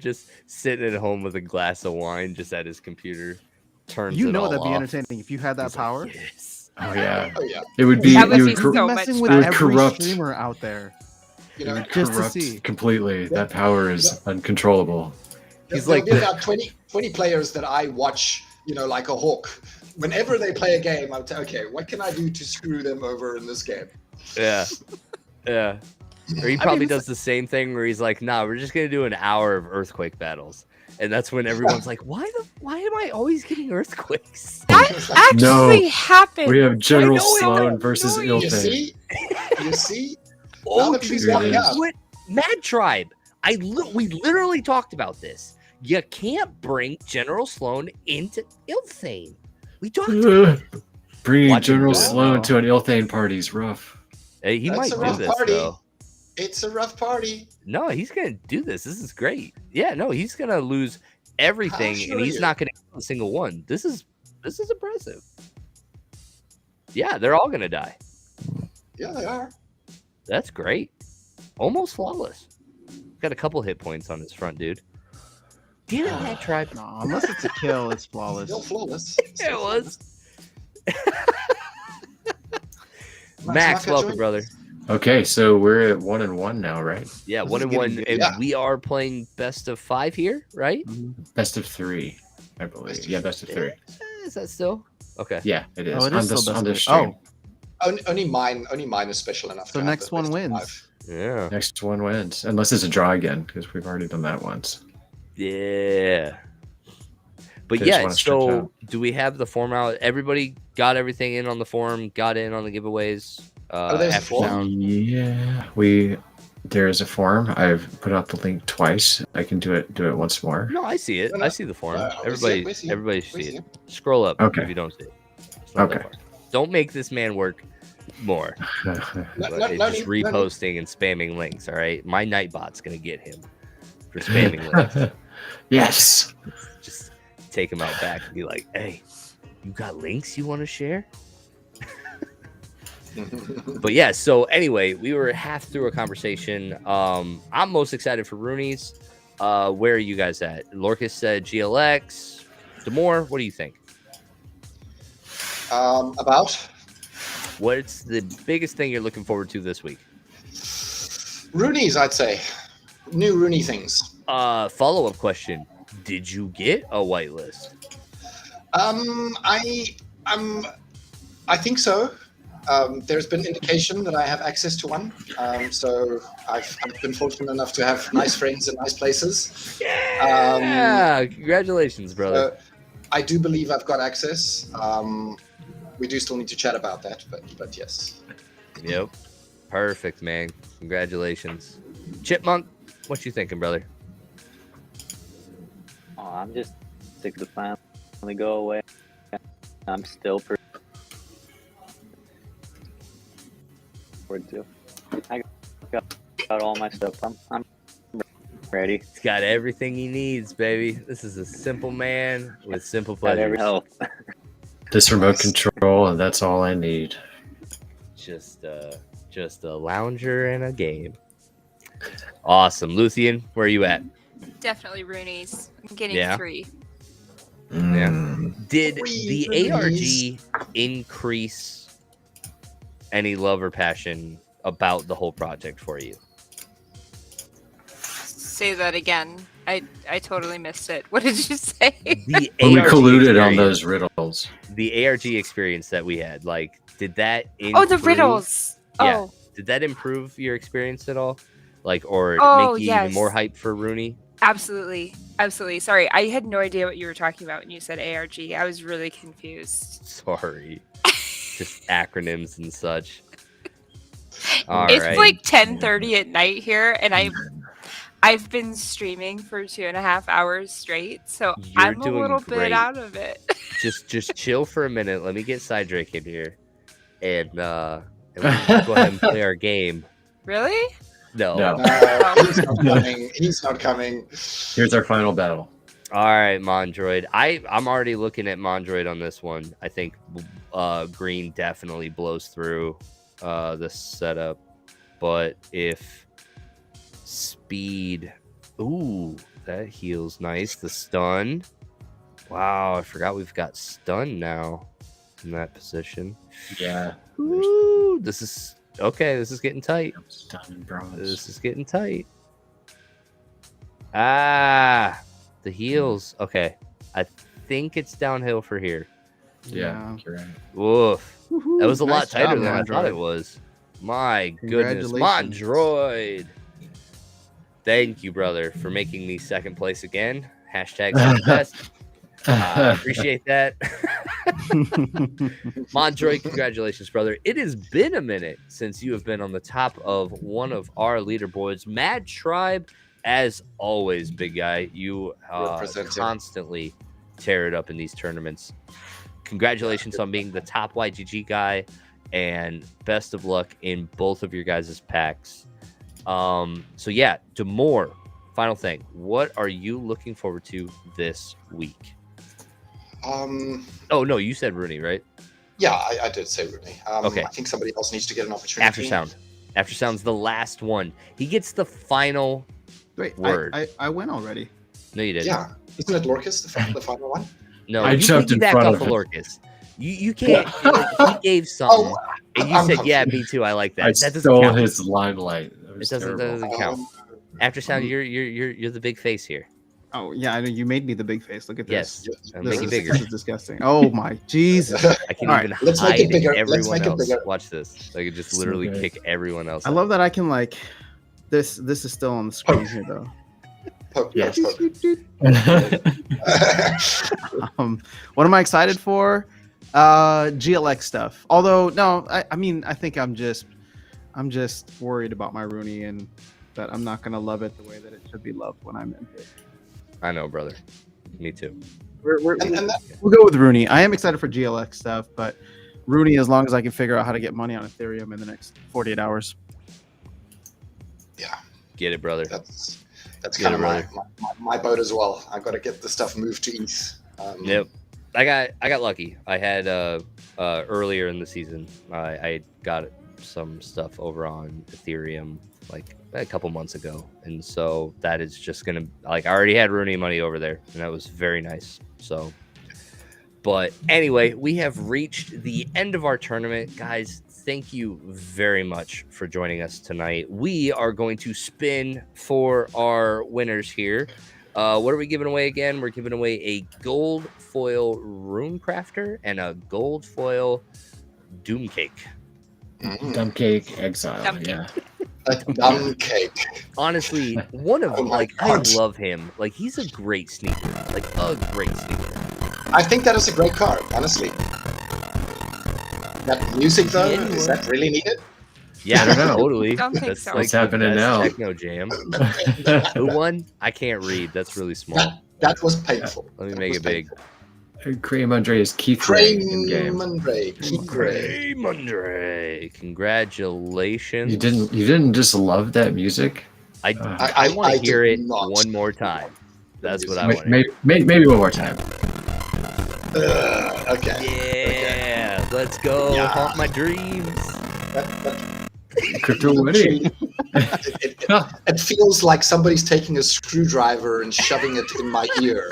S1: just sitting at home with a glass of wine just at his computer. Turns
S5: You
S1: it
S5: know
S1: all
S5: that'd be
S1: off.
S5: entertaining if you had that
S1: He's like,
S5: power.
S1: yes.
S2: Oh yeah,
S4: Oh yeah.
S2: it would be.
S6: That would
S2: it
S6: be
S2: would cor-
S6: so
S5: You're
S6: much
S5: messing with
S6: fun.
S2: It would
S5: every
S2: corrupt.
S5: streamer out there.
S4: You know,
S5: Just to
S2: corrupt
S5: see.
S2: completely. That power is uncontrollable.
S1: He's
S4: there'll
S1: like
S4: be about 20 players that I watch, you know, like a hawk. Whenever they play a game, I'm okay, what can I do to screw them over in this game?
S1: Yeah. Yeah. Or he
S5: I
S1: probably
S5: mean,
S1: does the same thing where he's like, nah, we're just gonna do an hour of earthquake battles. And that's when everyone's like, why am I always getting earthquakes?
S6: That actually
S2: No.
S6: happened.
S2: We have General
S1: know it.
S2: Sloan versus
S6: No,
S4: You
S2: Ilfin.
S4: see? You see?
S1: Oh,
S4: that she's
S1: dude,
S4: coming
S2: up.
S1: what? Mad Tribe. We literally talked about this. You can't bring General Sloan into Ilthane. We talked about it.
S2: Bringing
S1: Watch him
S2: General
S1: do it.
S2: Sloan to an Ilthane party is rough.
S1: Hey, he
S4: That's
S1: might
S4: a
S1: do
S4: rough
S1: this
S4: party.
S1: though.
S4: It's a rough party.
S1: No, he's gonna do this. This is great. Yeah, no, he's gonna lose everything,
S4: How
S1: and
S4: sure
S1: he's
S4: you?
S1: not gonna get a single one. This is impressive. Yeah, they're all gonna die.
S4: Yeah, they are.
S1: That's great. Almost flawless. Got a couple hit points on his front dude. Damn it, Mad Tribe.
S5: No, unless it's a kill, it's flawless.
S4: Still flawless.
S1: Yeah, it was.
S4: Max
S1: Max,
S4: Maka
S1: welcome,
S4: joined
S1: brother.
S4: us.
S2: Okay, so we're at 1-1 now, right?
S1: Yeah,
S5: This
S1: one
S5: is
S1: and
S5: getting
S1: one,
S5: good.
S1: and
S4: Yeah.
S1: we are playing best of 5 here, right?
S2: Best of 3, I believe. Yeah, best of 3.
S1: Is that still okay?
S2: Yeah, it is.
S5: Oh, it
S2: on
S5: is
S2: this
S5: still
S2: on
S5: best
S2: this
S5: of-
S2: stream.
S4: Only mine is special enough.
S5: So
S4: to have
S5: next
S4: the
S5: one
S4: best of
S5: wins.
S4: 5.
S1: Yeah,
S2: Next one wins, unless it's a draw again, because we've already done that once.
S1: yeah. But
S2: They just
S1: yeah,
S2: wanna stretch
S1: so
S2: out.
S1: do we have the form out? Everybody got everything in on the form, got in on the giveaways.
S4: there's a
S1: after
S4: form?
S1: sound.
S2: Yeah, there is a form. I've put out the link twice. I can do it once more.
S1: No, I see it.
S4: No, no.
S1: I see the form.
S4: We see it, we see it,
S1: Everybody
S4: we
S1: should see
S4: see
S1: it. Scroll up
S2: Okay.
S1: if you don't see it. It's not that
S2: Okay.
S1: far. Don't make this man work more.
S4: No,
S1: But
S4: no,
S1: it's
S4: no
S1: just
S4: need, no need.
S1: reposting and spamming links. All right, my Nightbot's gonna get him for spamming links.
S2: Yes.
S1: Just take him out back and be like, "Hey, you got links you want to share?" But yeah. So anyway, we were half through a conversation. I'm most excited for Rooney's. Where are you guys at? Lorcas said GLX. Demore, what do you think?
S4: About
S1: What's the biggest thing you're looking forward to this week?
S4: Roonies, I'd say. New Rooney things.
S1: Follow-up question. Did you get a whitelist?
S4: I think so. There's been indication that I have access to one. So I've been fortunate enough to have nice friends in nice places.
S1: Yeah, congratulations, brother.
S4: I do believe I've got access. We do still need to chat about that, but yes.
S1: Yep. Perfect, man. Congratulations. Chipmunk, what you thinking, brother?
S3: Oh, I'm just sick to finally go away. I'm still pretty forward to. I got all my stuff. I'm ready.
S1: He's got everything he needs, baby. This is a simple man with simple
S3: Got every
S1: pleasures.
S3: health.
S2: This remote control, and that's all I need.
S1: Just a lounger and a game. Awesome. Luthien, where are you at?
S6: Definitely Rooney's. I'm getting
S1: Yeah.
S6: 3.
S1: Yeah. Did the
S4: Roonies.
S1: ARG increase any love or passion about the whole project for you?
S6: Say that again. I totally missed it. What did you say?
S1: The
S2: When we
S1: ARG
S2: colluded on
S1: experience-
S2: those riddles.
S1: The ARG experience that we had, like, did that
S6: Oh, the
S1: improve-
S6: riddles.
S1: Yeah.
S6: Oh,
S1: Did that improve your experience at all? Like, or
S6: Oh,
S1: make you even
S6: yes.
S1: more hype for Rooney?
S6: absolutely. Absolutely. Sorry, I had no idea what you were talking about when you said ARG. I was really confused.
S1: Sorry. Just acronyms and such. All
S6: It's
S1: right.
S6: like 10:30 at night here, and I've been streaming for 2.5 hours straight, so
S1: You're
S6: I'm a
S1: doing
S6: little
S1: great.
S6: bit out of it.
S1: just chill for a minute. Let me get Cydric in here. And we can go ahead and play our game.
S6: Really?
S1: No.
S2: No.
S4: He's not coming. He's not coming.
S2: Here's our final battle.
S1: All right, Mondroid. I'm already looking at Mondroid on this one. I think green definitely blows through this setup. But if speed, ooh, that heals nice. The stun. Wow, I forgot we've got stun now in that position.
S2: Yeah.
S1: Ooh, this is okay. This is getting tight.
S2: Stun and bronze.
S1: This is getting tight. Ah, the heals. Okay, I think it's downhill for here.
S2: Yeah. You're right.
S1: Woof. That was a lot
S5: Nice
S1: tighter
S5: job,
S1: than I thought
S5: Mondroid.
S1: it was. My goodness,
S5: Congratulations.
S1: Mondroid. Thank you, brother, for making me second place again. Hashtag success. I appreciate that. Mondroid, congratulations, brother. It has been a minute since you have been on the top of one of our leaderboards. Mad Tribe, as always, big guy. You
S4: Representing.
S1: constantly tear it up in these tournaments. Congratulations on being the top YGG guy, and best of luck in both of your guys' packs. So yeah, Demore, final thing. What are you looking forward to this week? Oh no, you said Rooney, right?
S4: Yeah, I did say Rooney.
S1: Okay.
S4: I think somebody else needs to get an opportunity.
S1: Aftersound's the last one. He gets the final.
S5: Wait,
S1: Word.
S5: I went already.
S1: No, you didn't.
S4: Yeah, isn't it Lorcus, the final one?
S1: No,
S2: I
S1: you
S2: jumped in
S1: piggybacked
S2: front
S1: off
S2: of
S1: of
S2: it.
S1: Lorcus. You can't. He gave something, and you
S4: I'm
S1: said, "Yeah,
S4: confused.
S1: me too. I like that."
S2: I
S1: That doesn't
S2: stole
S1: count.
S2: his limelight. That was
S1: It doesn't. That
S2: terrible.
S1: doesn't count. Aftersound, you're the big face here.
S5: Oh yeah, I know you made me the big face. Look at
S1: Yes,
S5: this.
S1: I'll
S5: This
S1: make it
S5: is,
S1: bigger.
S5: this is disgusting. Oh my Jesus!
S1: I can
S5: All
S1: even
S5: right,
S4: let's make it
S1: hide
S4: bigger. Let's
S1: everyone
S4: make it
S1: else.
S4: bigger.
S1: Watch this. I could just
S2: So
S1: literally
S2: good.
S1: kick everyone else.
S5: I
S1: out.
S5: love that I can like this. This is still on the screen here though.
S4: Poke,
S2: Yes.
S4: poke.
S5: What am I excited for? GLX stuff. Although no, I mean I think I'm just worried about my Rooney and that I'm not gonna love it the way that it should be loved when I'm in it.
S1: I know, brother. Me too.
S4: And that,
S5: We'll go with Rooney. I am excited for GLX stuff, but Rooney as long as I can figure out how to get money on Ethereum in the next 48 hours.
S4: yeah,
S1: Get it, brother.
S4: that's
S1: Yeah,
S4: kind of
S1: brother.
S4: my boat as well. I've got to get the stuff moved to ETH.
S1: Yep. I got lucky. I had earlier in the season, I got some stuff over on Ethereum like a couple months ago, and so that is just gonna, like, I already had Rooney money over there, and that was very nice. So, But anyway, we have reached the end of our tournament. Guys, thank you very much for joining us tonight. We are going to spin for our winners here. What are we giving away again? We're giving away a gold foil Rune Crafter and a gold foil Doom Cake.
S2: Dump Cake Exile.
S6: Dump Cake.
S2: Yeah.
S4: A dumb cake.
S1: Honestly, one of
S4: Oh my
S1: like I
S4: God.
S1: love him. Like he's a great sneaker. Like a great sneaker.
S4: I think that is a great card, honestly. That music though,
S1: Yeah,
S4: is that really needed?
S1: Yeah,
S2: I don't know.
S1: totally.
S6: Don't think
S1: That's
S6: so.
S1: like
S2: What's
S1: the
S2: happening
S1: best
S2: now?
S1: Techno jam. Who won? I can't read. That's really small.
S4: That was painful.
S1: Let me
S4: That
S1: make
S4: was
S1: it big.
S4: painful.
S2: Cream Andre is Keith Ray in game.
S4: Crane Keith Ray.
S1: Gray Monday. Congratulations.
S2: You didn't just love that music?
S1: I
S4: I
S1: want to hear
S4: did
S1: it
S4: not.
S1: one more time. That's what I want.
S2: Maybe one more time.
S4: Okay.
S1: Yeah, let's go.
S4: Yeah.
S1: Haunt my dreams.
S2: Crypto Woody.
S4: It feels like somebody's taking a screwdriver and shoving it in my ear.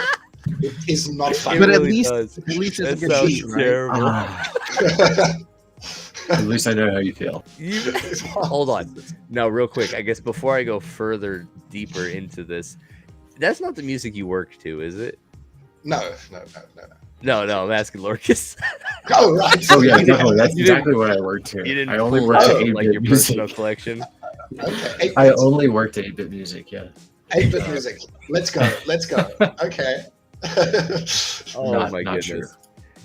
S4: It is not fun.
S5: But
S1: really
S5: at
S1: does.
S5: least
S1: That
S5: it's a good
S1: sounds
S5: beat, right?
S1: terrible.
S2: At least I know how you feel.
S1: Hold on. Now, real quick, I guess before I go further deeper into this, that's not the music you work to, is it?
S4: No.
S1: No, I'm asking Lorcus.
S4: Oh, right.
S2: Oh yeah, definitely. That's
S1: You didn't-
S2: exactly what I worked to.
S1: You didn't
S2: I only
S1: pull
S2: worked to
S1: out, like your
S2: 8-bit
S1: personal
S2: music.
S1: collection.
S4: Okay.
S2: I only worked to 8-bit music. Yeah.
S4: 8-bit music. Let's go. Okay.
S1: Oh
S2: Not-
S1: my
S2: not
S1: goodness.
S2: sure.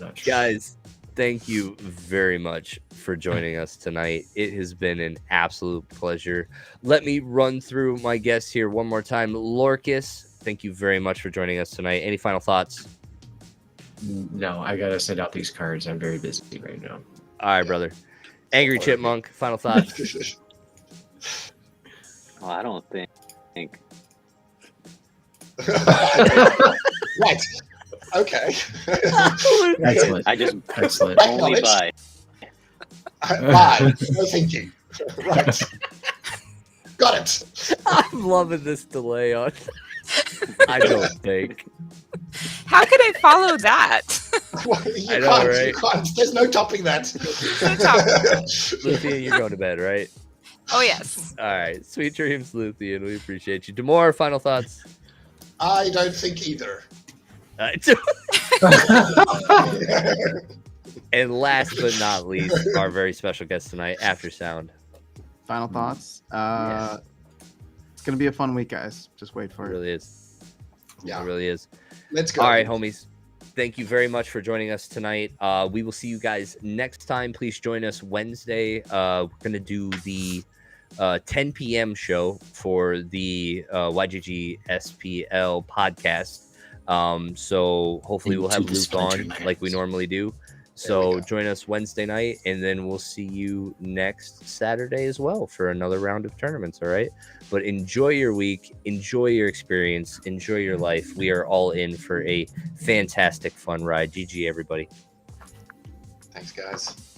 S2: Not sure.
S1: Guys, thank you very much for joining us tonight. It has been an absolute pleasure. Let me run through my guests here one more time. Lorcus, thank you very much for joining us tonight. Any final thoughts?
S2: No, I gotta send out these cards. I'm very busy right now.
S1: All right, brother. Angry Chipmunk, final thoughts.
S3: Well, I don't think.
S4: Right. Okay.
S2: Excellent.
S3: I just
S2: Excellent.
S3: only buy.
S4: Bye. No thinking. Right. Got it.
S1: I'm loving this delay on. I don't think.
S6: How can I follow that?
S4: Well, you
S1: I know,
S4: can't.
S1: right?
S4: You can't. There's no topping that.
S1: Luthien, you're going to bed, right?
S6: Oh yes.
S1: All right. Sweet dreams, Luthien. We appreciate you. Demore, final thoughts?
S4: I don't think either.
S1: And last but not least, our very special guest tonight, After Sound.
S5: Final thoughts.
S1: Yeah.
S5: It's gonna be a fun week, guys. Just wait
S1: It
S5: for it.
S1: really is.
S4: Yeah.
S1: It really is.
S4: Let's go.
S1: All right, homies. Thank you very much for joining us tonight. We will see you guys next time. Please join us Wednesday. We're going to do the 10 p.m. show for the YGG SPL podcast. So hopefully we'll have
S2: Into the
S1: Luke on
S2: Splinterlands.
S1: like we normally do.
S4: There
S1: So
S4: we go.
S1: join us Wednesday night, and then we'll see you next Saturday as well for another round of tournaments. All right. But enjoy your week, enjoy your experience, enjoy your life. We are all in for a fantastic, fun ride. GG, everybody.
S4: Thanks, guys.